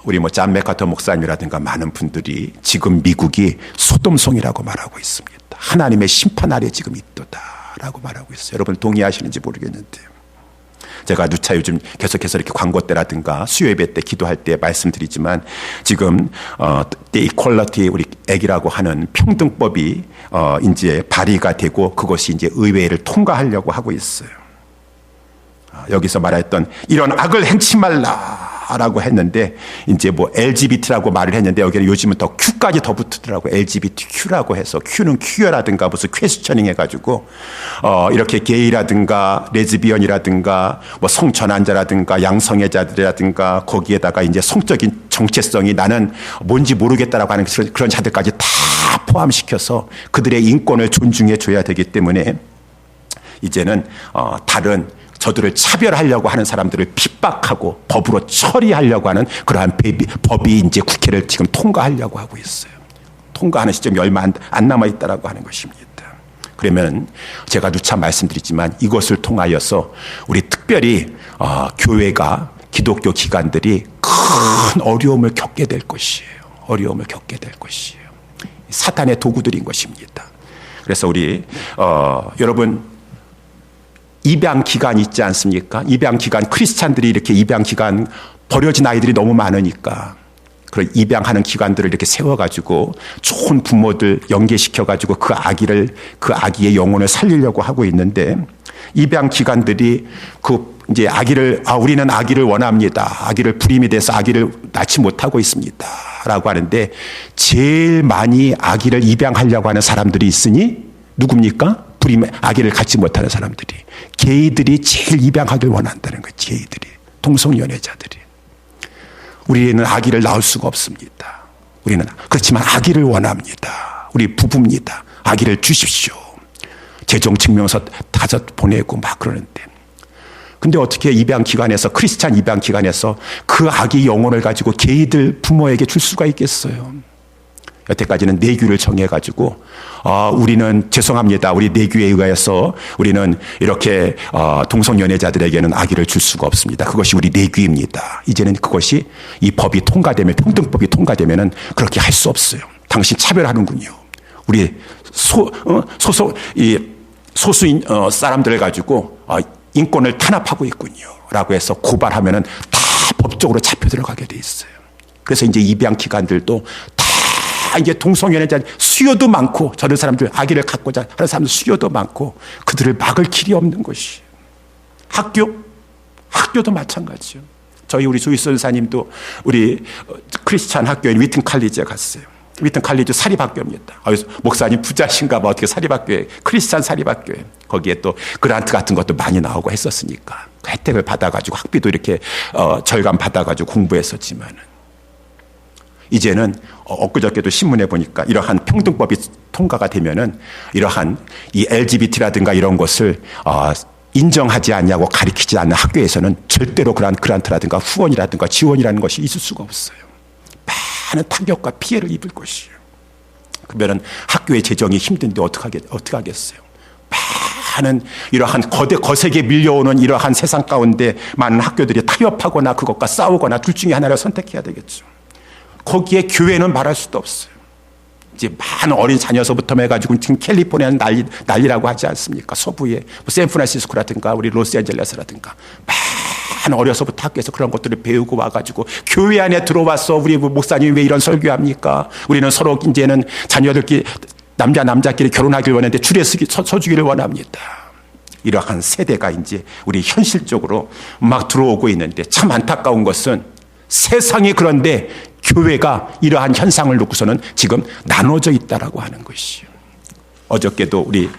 우리 존 맥카터 목사님이라든가 많은 분들이 지금 미국이 소돔성이라고 말하고 있습니다. 하나님의 심판 아래 지금 있도다라고 말하고 있어요. 여러분 동의하시는지 모르겠는데요. 제가 누차 요즘 계속해서 이렇게 광고 때라든가 수요 예배 때 기도할 때 말씀드리지만 지금 이퀄러티 우리 액이라고 하는 평등법이 이제 발의가 되고 그것이 이제 의회를 통과하려고 하고 있어요. 여기서 말했던 이런 악을 행치 말라라고 했는데 이제 뭐 LGBT라고 말을 했는데 여기는 요즘은 더 Q까지 더 붙더라고. LGBTQ라고 해서 Q는 퀴어라든가 무슨 퀘스처닝 해가지고 이렇게 게이라든가 레즈비언이라든가 뭐 성전환자라든가 양성애자들이라든가 거기에다가 이제 성적인 정체성이 나는 뭔지 모르겠다라고 하는 그런 자들까지 다 포함시켜서 그들의 인권을 존중해 줘야 되기 때문에 이제는 다른 저들을 차별하려고 하는 사람들을 핍박하고 법으로 처리하려고 하는 그러한 법이 이제 국회를 지금 통과하려고 하고 있어요. 통과하는 시점이 얼마 안 남아있다라고 하는 것입니다. 그러면 제가 누차 말씀드리지만 이것을 통하여서 우리 특별히 교회가 기독교 기관들이 큰 어려움을 겪게 될 것이에요. 어려움을 겪게 될 것이에요. 사탄의 도구들인 것입니다. 그래서 우리 여러분 입양 기간 있지 않습니까? 입양 기간 크리스찬들이 이렇게 입양 기간 버려진 아이들이 너무 많으니까 그런 입양하는 기관들을 이렇게 세워가지고 좋은 부모들 연계시켜가지고 그 아기의 영혼을 살리려고 하고 있는데 입양 기관들이 이제 우리는 아기를 원합니다. 아기를 불임이 돼서 아기를 낳지 못하고 있습니다. 라고 하는데 제일 많이 아기를 입양하려고 하는 사람들이 있으니 누굽니까? 아기를 갖지 못하는 사람들이. 게이들이 제일 입양하길 원한다는 거예요. 게이들이. 동성연애자들이. 우리는 아기를 낳을 수가 없습니다. 우리는 그렇지만 아기를 원합니다. 우리 부부입니다. 아기를 주십시오. 재정증명서 다섯 보내고 막 그러는데. 근데 어떻게 크리스찬 입양기관에서 그 아기 영혼을 가지고 게이들 부모에게 줄 수가 있겠어요? 여태까지는 내규를 정해가지고 우리는 죄송합니다. 우리 내규에 의해서 우리는 이렇게 동성연애자들에게는 아기를 줄 수가 없습니다. 그것이 우리 내규입니다. 이제는 그것이 이 법이 통과되면 평등법이 통과되면은 그렇게 할 수 없어요. 당신 차별하는군요. 우리 소수인 사람들을 가지고 인권을 탄압하고 있군요.라고 해서 고발하면은 다 법적으로 잡혀 들어가게 돼 있어요. 그래서 이제 입양 기관들도 이제 동성연애자 수요도 많고 저런 사람들 아기를 갖고자 하는 사람들 수요도 많고 그들을 막을 길이 없는 것이 학교도 마찬가지요. 우리 조이스 선사님도 우리 크리스찬 학교인 위튼 칼리지에 갔어요. 위튼 칼리지 사립학교입니다. 목사님 부자신가 봐. 어떻게 사립학교에 크리스찬 사립학교에 거기에 또 그란트 같은 것도 많이 나오고 했었으니까 그 혜택을 받아가지고 학비도 이렇게 절감 받아가지고 공부했었지만은 이제는 엊그저께도 신문에 보니까 이러한 평등법이 통과가 되면은 이러한 이 LGBT라든가 이런 것을 인정하지 않냐고 가리키지 않는 학교에서는 절대로 그러한 그란트라든가 후원이라든가 지원이라는 것이 있을 수가 없어요. 많은 타격과 피해를 입을 것이에요. 그러면은 학교의 재정이 힘든데 어떻게 하겠어요? 많은 이러한 거세게 밀려오는 이러한 세상 가운데 많은 학교들이 타협하거나 그것과 싸우거나 둘 중에 하나를 선택해야 되겠죠. 거기에 교회는 말할 수도 없어요. 이제 많은 어린 자녀서부터 해가지고 지금 캘리포니아는 난리라고 하지 않습니까? 서부에 뭐 샌프란시스코라든가 우리 로스앤젤레스라든가 많은 어려서부터 학교에서 그런 것들을 배우고 와가지고 교회 안에 들어와서 우리 목사님 왜 이런 설교합니까? 우리는 서로 이제는 자녀들끼리 남자끼리 결혼하길 원하는데 줄에 서주기를 원합니다. 이러한 세대가 이제 우리 현실적으로 막 들어오고 있는데 참 안타까운 것은 세상이 그런데 교회가 이러한 현상을 놓고서는 지금 나눠져 있다라고 하는 것이요. 어저께도 우리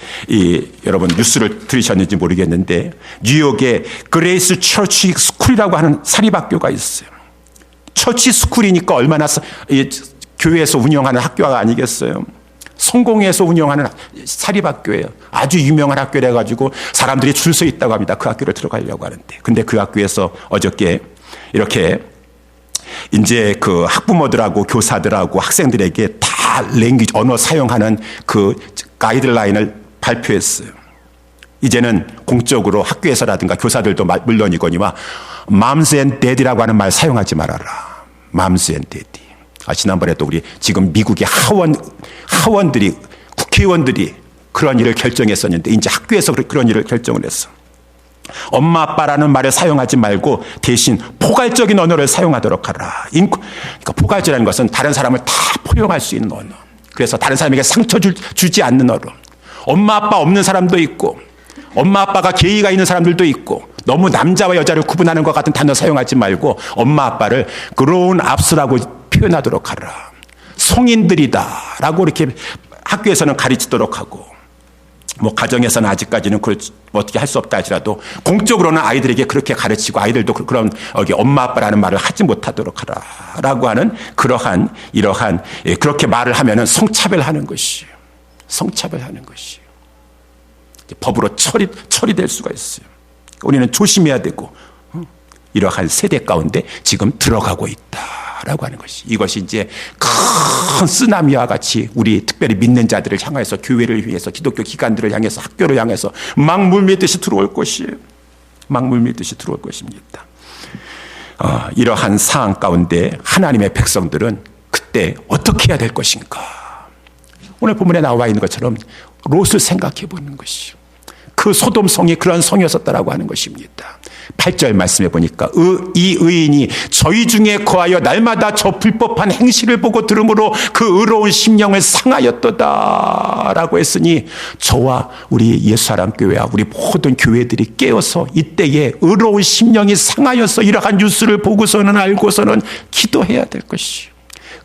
여러분 뉴스를 들으셨는지 모르겠는데 뉴욕에 그레이스 처치 스쿨이라고 하는 사립학교가 있어요. 처치 스쿨이니까 얼마나 교회에서 운영하는 학교가 아니겠어요. 성공해서 운영하는 사립학교예요. 아주 유명한 학교라 가지고 사람들이 줄 서 있다고 합니다. 그 학교를 들어가려고 하는데. 근데 그 학교에서 어저께 이렇게 이제 그 학부모들하고 교사들하고 학생들에게 다 랭귀지 언어 사용하는 그 가이드라인을 발표했어요. 이제는 공적으로 학교에서라든가 교사들도 물론이거니와 moms and dad이라고 하는 말 사용하지 말아라. 맘스 앤 데디. 지난번에도 우리 지금 미국의 하원들이, 국회의원들이 그런 일을 결정했었는데 이제 학교에서 그런 일을 결정을 했어. 엄마 아빠라는 말을 사용하지 말고 대신 포괄적인 언어를 사용하도록 하라. 그러니까 포괄적이라는 것은 다른 사람을 다 포용할 수 있는 언어. 그래서 다른 사람에게 상처 주지 않는 언어. 엄마 아빠 없는 사람도 있고 엄마 아빠가 게이가 있는 사람들도 있고 너무 남자와 여자를 구분하는 것 같은 단어 사용하지 말고 엄마 아빠를 grown ups라고 표현하도록 하라. 성인들이다라고 이렇게 학교에서는 가르치도록 하고 뭐 가정에서는 아직까지는 그걸 어떻게 할 수 없다 할지라도 공적으로는 아이들에게 그렇게 가르치고 아이들도 그런 엄마 아빠라는 말을 하지 못하도록 하라라고 하는 이러한 그렇게 말을 하면은 성차별하는 것이에요. 성차별하는 것이에요. 법으로 처리될 수가 있어요. 우리는 조심해야 되고 이러한 세대 가운데 지금 들어가고 있다라고 하는 것이 이것이 이제 큰 쓰나미와 같이 우리 특별히 믿는 자들을 향해서 교회를 위해서 기독교 기관들을 향해서 학교를 향해서 막 물밀듯이 들어올 것이에요. 막 물밀듯이 들어올 것입니다. 이러한 상황 가운데 하나님의 백성들은 그때 어떻게 해야 될 것인가? 오늘 본문에 나와 있는 것처럼 롯을 생각해 보는 것이요. 그 소돔성이 그런 성이었었다라고 하는 것입니다. 8절 말씀해 보니까 이 의인이 저희 중에 거하여 날마다 저 불법한 행실을 보고 들으므로 그 의로운 심령을 상하였도다라고 했으니 저와 우리 예수사랑교회와 우리 모든 교회들이 깨어서 이때에 의로운 심령이 상하여서 이러한 뉴스를 보고서는 알고서는 기도해야 될 것이요.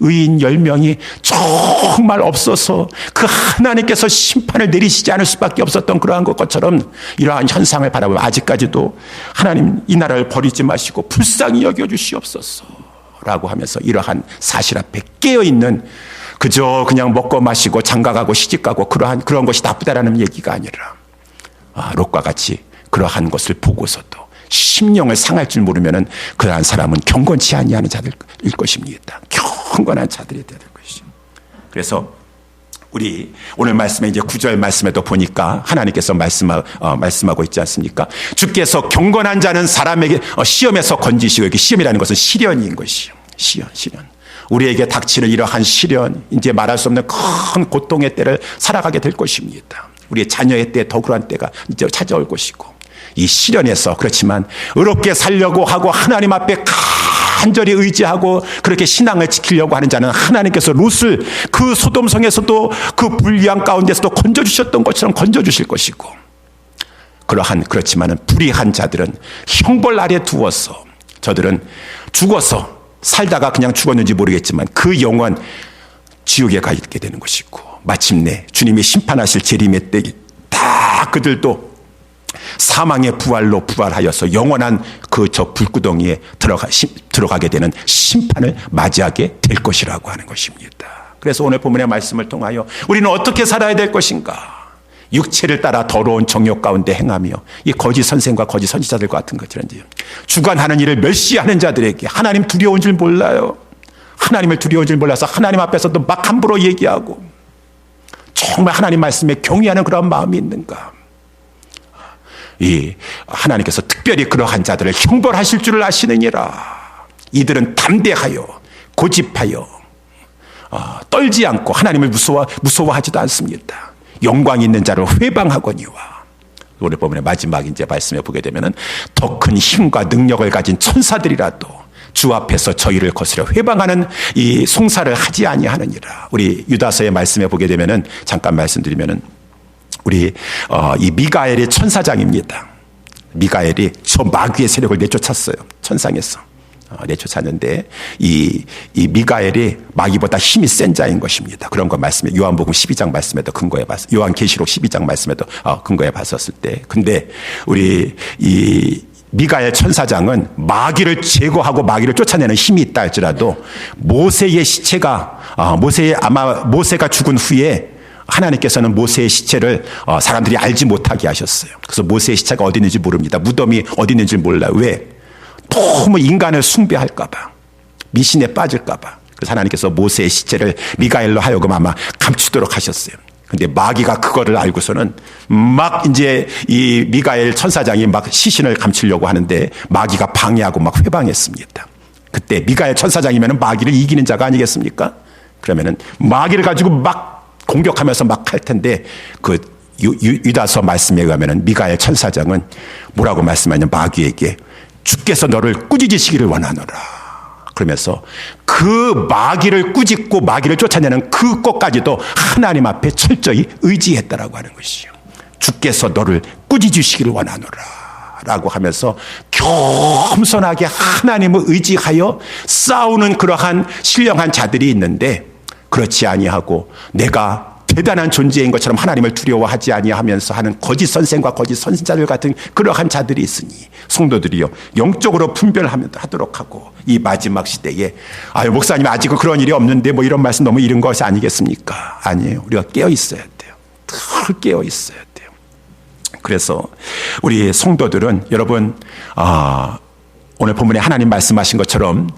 의인 10명이 정말 없어서 그 하나님께서 심판을 내리시지 않을 수밖에 없었던 그러한 것처럼 이러한 현상을 바라보면 아직까지도 하나님 이 나라를 버리지 마시고 불쌍히 여겨주시옵소서 라고 하면서 이러한 사실 앞에 깨어있는 그저 그냥 먹고 마시고 장가가고 시집가고 그런 것이 나쁘다라는 얘기가 아니라 롯과 같이 그러한 것을 보고서도 심령을 상할 줄 모르면은 그러한 사람은 경건치 아니하는 자들일 것입니다. 경건한 자들이 되는 것이죠. 그래서 우리 오늘 말씀에 이제 9절 말씀에도 보니까 하나님께서 말씀하고 있지 않습니까? 주께서 경건한 자는 사람에게 시험에서 건지시고 여기 시험이라는 것은 시련인 것이요. 시련. 우리에게 닥치는 이러한 시련, 이제 말할 수 없는 큰 고통의 때를 살아가게 될 것입니다. 우리의 자녀의 때 더 그러한 때가 이제 찾아올 것이고 이 시련에서 그렇지만 의롭게 살려고 하고 하나님 앞에 간절히 의지하고 그렇게 신앙을 지키려고 하는 자는 하나님께서 롯을 그 소돔성에서도 그 불의한 가운데서도 건져주셨던 것처럼 건져주실 것이고 그렇지만은 불의한 자들은 형벌 아래 두어서 저들은 죽어서 살다가 그냥 죽었는지 모르겠지만 그 영혼 지옥에 가 있게 되는 것이고 마침내 주님이 심판하실 재림의 때 다 그들도 사망의 부활로 부활하여서 영원한 그 저 불구덩이에 들어가게 되는 심판을 맞이하게 될 것이라고 하는 것입니다. 그래서 오늘 본문의 말씀을 통하여 우리는 어떻게 살아야 될 것인가? 육체를 따라 더러운 정욕 가운데 행하며 이 거짓 선생과 거짓 선지자들과 같은 것처럼 주관하는 일을 멸시하는 자들에게 하나님 두려운 줄 몰라요. 하나님을 두려운 줄 몰라서 하나님 앞에서도 막 함부로 얘기하고 정말 하나님 말씀에 경외하는 그런 마음이 있는가? 이 하나님께서 특별히 그러한 자들을 형벌하실 줄을 아시느니라. 이들은 담대하여 고집하여 떨지 않고 하나님을 무서워하지도 않습니다. 영광 있는 자를 회방하거니와. 오늘 본문의 마지막 이제 말씀에 보게 되면은 더 큰 힘과 능력을 가진 천사들이라도 주 앞에서 저희를 거스려 회방하는 이 송사를 하지 아니하느니라. 우리 유다서의 말씀에 보게 되면은 잠깐 말씀드리면은 우리 이 미가엘의 천사장입니다. 미가엘이 저 마귀의 세력을 내쫓았어요. 천상에서 내쫓았는데 이 미가엘이 마귀보다 힘이 센 자인 것입니다. 그런 거 말씀에 요한복음 12장 말씀에도 근거해 봤어요. 요한계시록 12장 말씀에도 근거해 봤었을 때. 근데 우리 이 미가엘 천사장은 마귀를 제거하고 마귀를 쫓아내는 힘이 있다 할지라도 모세의 시체가 모세가 죽은 후에 하나님께서는 모세의 시체를 사람들이 알지 못하게 하셨어요. 그래서 모세의 시체가 어디 있는지 모릅니다. 무덤이 어디 있는지 몰라요. 왜? 너무 인간을 숭배할까 봐. 미신에 빠질까 봐. 그래서 하나님께서 모세의 시체를 미가엘로 하여금 아마 감추도록 하셨어요. 근데 마귀가 그거를 알고서는 막 이제 이 미가엘 천사장이 막 시신을 감추려고 하는데 마귀가 방해하고 막 회방했습니다. 그때 미가엘 천사장이면 마귀를 이기는 자가 아니겠습니까? 그러면은 마귀를 가지고 막 공격하면서 막 할 텐데 그 유다서 말씀에 의하면은 미가엘 천사장은 뭐라고 말씀하냐 마귀에게 주께서 너를 꾸짖으시기를 원하노라. 그러면서 그 마귀를 꾸짖고 마귀를 쫓아내는 그 것까지도 하나님 앞에 철저히 의지했다라고 하는 것이요. 주께서 너를 꾸짖으시기를 원하노라 라고 하면서 겸손하게 하나님을 의지하여 싸우는 그러한 신령한 자들이 있는데 그렇지 아니하고 내가 대단한 존재인 것처럼 하나님을 두려워하지 아니하면서 하는 거짓 선생과 거짓 선지자들 같은 그러한 자들이 있으니 성도들이요 영적으로 분별하도록 하고 이 마지막 시대에 아유 목사님 아직은 그런 일이 없는데 뭐 이런 말씀 너무 이른 것이 아니겠습니까? 아니에요. 우리가 깨어 있어야 돼요. 늘 깨어 있어야 돼요. 그래서 우리 성도들은 여러분 오늘 본문에 하나님 말씀하신 것처럼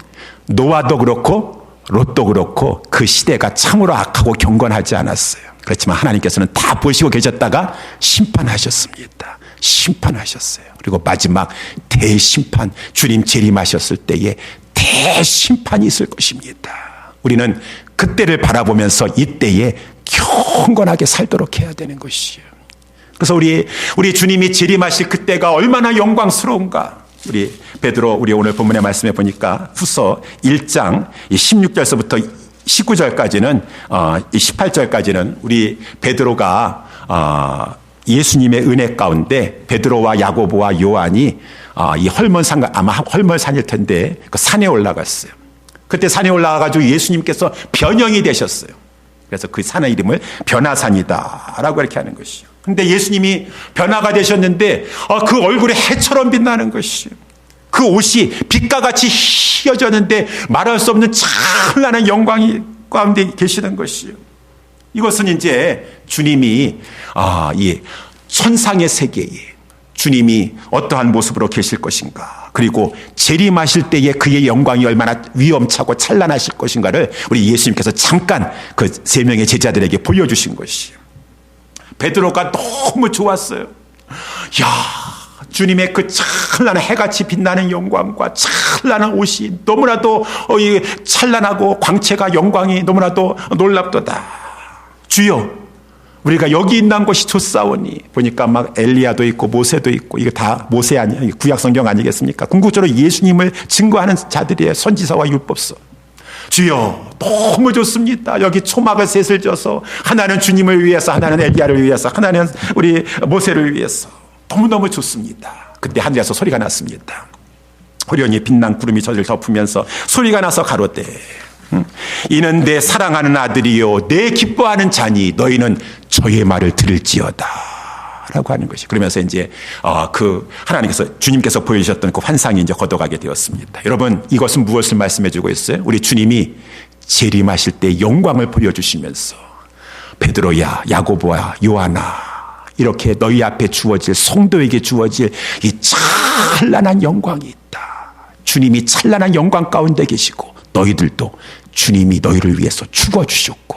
노아도 그렇고 롯도 그렇고 그 시대가 참으로 악하고 경건하지 않았어요. 그렇지만 하나님께서는 다 보시고 계셨다가 심판하셨습니다. 심판하셨어요. 그리고 마지막 대심판 주님 재림하셨을 때에 대심판이 있을 것입니다. 우리는 그때를 바라보면서 이때에 경건하게 살도록 해야 되는 것이에요. 그래서 우리 주님이 재림하실 그때가 얼마나 영광스러운가. 우리 베드로 우리 오늘 본문의 말씀에 보니까 후서 1장 16절서부터 19절까지는 18절까지는 우리 베드로가 예수님의 은혜 가운데 베드로와 야고보와 요한이 이 헐몬산 아마 헐몬산일 텐데 그 산에 올라갔어요. 그때 산에 올라가가지고 예수님께서 변형이 되셨어요. 그래서 그 산의 이름을 변화산이다라고 이렇게 하는 것이요. 근데 예수님이 변화가 되셨는데 그 얼굴이 해처럼 빛나는 것이요. 그 옷이 빛과 같이 희어졌는데 말할 수 없는 찬란한 영광이 가운데 계시는 것이요. 이것은 이제 주님이 이 천상의 세계에 주님이 어떠한 모습으로 계실 것인가, 그리고 재림하실 때에 그의 영광이 얼마나 위엄차고 찬란하실 것인가를 우리 예수님께서 잠깐 그 세 명의 제자들에게 보여주신 것이요. 베드로가 너무 좋았어요. 주님의 그 찬란한 해같이 빛나는 영광과 찬란한 옷이 너무나도 찬란하고 광채가 영광이 너무나도 놀랍도다. 주여, 우리가 여기 있는 것이 좋사오니. 보니까 막 엘리야도 있고 모세도 있고, 이거 다 모세 아니야? 구약 성경 아니겠습니까? 궁극적으로 예수님을 증거하는 자들이에요. 선지서와 율법서. 주여, 너무 좋습니다. 여기 초막을 셋을 져서 하나는 주님을 위해서, 하나는 엘리야를 위해서, 하나는 우리 모세를 위해서. 너무너무 좋습니다. 그때 하늘에서 소리가 났습니다. 호련히 빛난 구름이 저를 덮으면서 소리가 나서 가로되 이는 내 사랑하는 아들이요 내 기뻐하는 자니 너희는 저의 말을 들을지어다 라고 하는 것이. 그러면서 이제 그 하나님께서 주님께서 보여주셨던 그 환상이 이제 걷어가게 되었습니다. 여러분, 이것은 무엇을 말씀해 주고 있어요? 우리 주님이 재림하실 때 영광을 보여주시면서 베드로야, 야고보야, 요한아, 이렇게 너희 앞에 주어질, 성도에게 주어질 이 찬란한 영광이 있다. 주님이 찬란한 영광 가운데 계시고 너희들도 주님이 너희를 위해서 죽어주셨고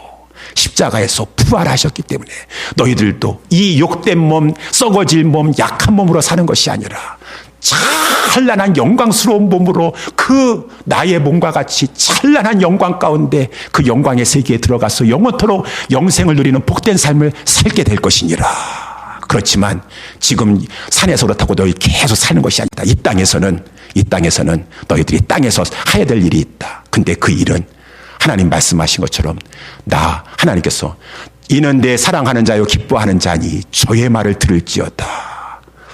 십자가에서 부활하셨기 때문에 너희들도 이 욕된 몸, 썩어질 몸, 약한 몸으로 사는 것이 아니라 찬란한 영광스러운 몸으로 그 나의 몸과 같이 찬란한 영광 가운데 그 영광의 세계에 들어가서 영원토록 영생을 누리는 복된 삶을 살게 될 것이니라. 그렇지만 지금 산에서 그렇다고 너희 계속 사는 것이 아니다. 이 땅에서는 너희들이 땅에서 해야 될 일이 있다. 근데 그 일은 하나님 말씀하신 것처럼 하나님께서 이는 내 사랑하는 자요 기뻐하는 자니 저의 말을 들을지어다.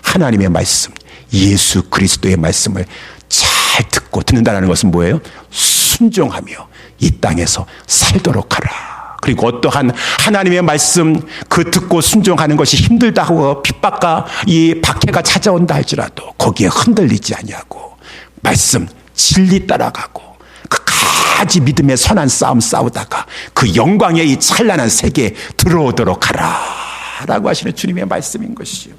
하나님의 말씀, 예수 그리스도의 말씀을 잘 듣고 듣는다는 것은 뭐예요? 순종하며 이 땅에서 살도록 하라. 그리고 어떠한 하나님의 말씀 그 듣고 순종하는 것이 힘들다 하고 핍박과 이 박해가 찾아온다 할지라도 거기에 흔들리지 아니하고 말씀 진리 따라가고 끝까지 믿음의 선한 싸움 싸우다가 그 영광의 이 찬란한 세계에 들어오도록 하라 라고 하시는 주님의 말씀인 것이요.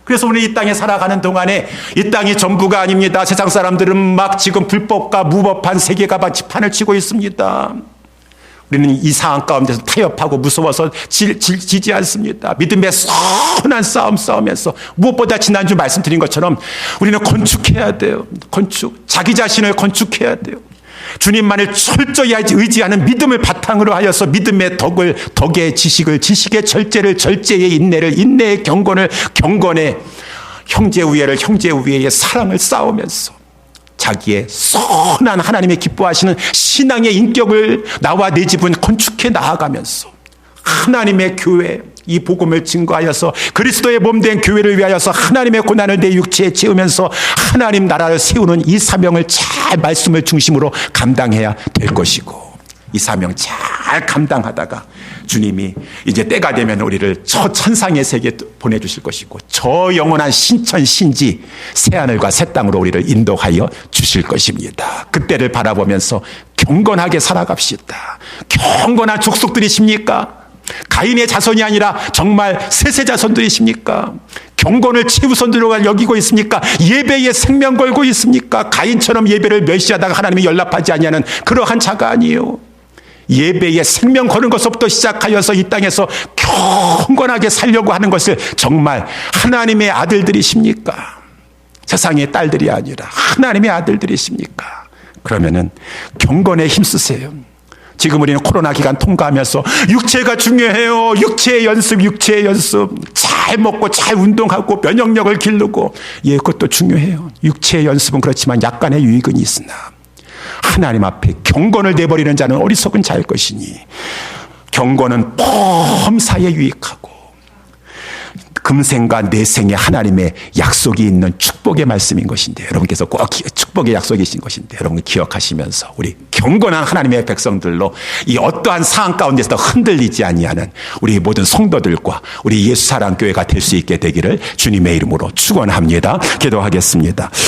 그래서 우리 이 땅에 살아가는 동안에 이 땅이 전부가 아닙니다. 세상 사람들은 막 지금 불법과 무법한 세계가 판을 치고 있습니다. 우리는 이 상황 가운데서 타협하고 무서워서 지지 않습니다. 믿음의 선한 싸움 싸우면서 무엇보다 지난주 말씀드린 것처럼 우리는 건축해야 돼요. 자기 자신을 건축해야 돼요. 주님만을 철저히 의지하는 믿음을 바탕으로 하여서 믿음의 덕의 지식을, 지식의 절제를, 절제의 인내를, 인내의 경건을, 경건의 형제 우애를, 형제 우애의 사랑을 쌓으면서 자기의 선한 하나님의 기뻐하시는 신앙의 인격을 나와 내 집은 건축해 나아가면서 하나님의 교회, 이 복음을 증거하여서 그리스도의 몸된 교회를 위하여서 하나님의 고난을 내 육체에 채우면서 하나님 나라를 세우는 이 사명을 잘 말씀을 중심으로 감당해야 될 것이고, 이 사명 잘 감당하다가 주님이 이제 때가 되면 우리를 저 천상의 세계에 보내주실 것이고, 저 영원한 신천 신지 새하늘과 새 땅으로 우리를 인도하여 주실 것입니다. 그때를 바라보면서 경건하게 살아갑시다. 경건한 족속들이십니까? 가인의 자손이 아니라 정말 셋의 자손들이십니까? 경건을 최우선으로 여기고 있습니까? 예배에 생명 걸고 있습니까? 가인처럼 예배를 멸시하다가 하나님이 연락하지 아니하는 그러한 자가 아니에요. 예배에 생명 거는 것부터 시작하여서 이 땅에서 경건하게 살려고 하는 것을 정말 하나님의 아들들이십니까? 세상의 딸들이 아니라 하나님의 아들들이십니까? 그러면은 경건에 힘쓰세요. 지금 우리는 코로나 기간 통과하면서 육체가 중요해요. 육체의 연습. 잘 먹고 잘 운동하고 면역력을 기르고, 예, 그것도 중요해요. 육체의 연습은 그렇지만 약간의 유익은 있으나 하나님 앞에 경건을 내버리는 자는 어리석은 자일 것이니, 경건은 범사에 유익하고 금생과 내생에 하나님의 약속이 있는 축복의 말씀인 것인데, 여러분께서 꼭 축복의 약속이신 것인데 여러분 기억하시면서 우리 경건한 하나님의 백성들로 이 어떠한 상황 가운데서 흔들리지 아니하는 우리 모든 성도들과 우리 예수사랑교회가 될 수 있게 되기를 주님의 이름으로 축원합니다. 기도하겠습니다.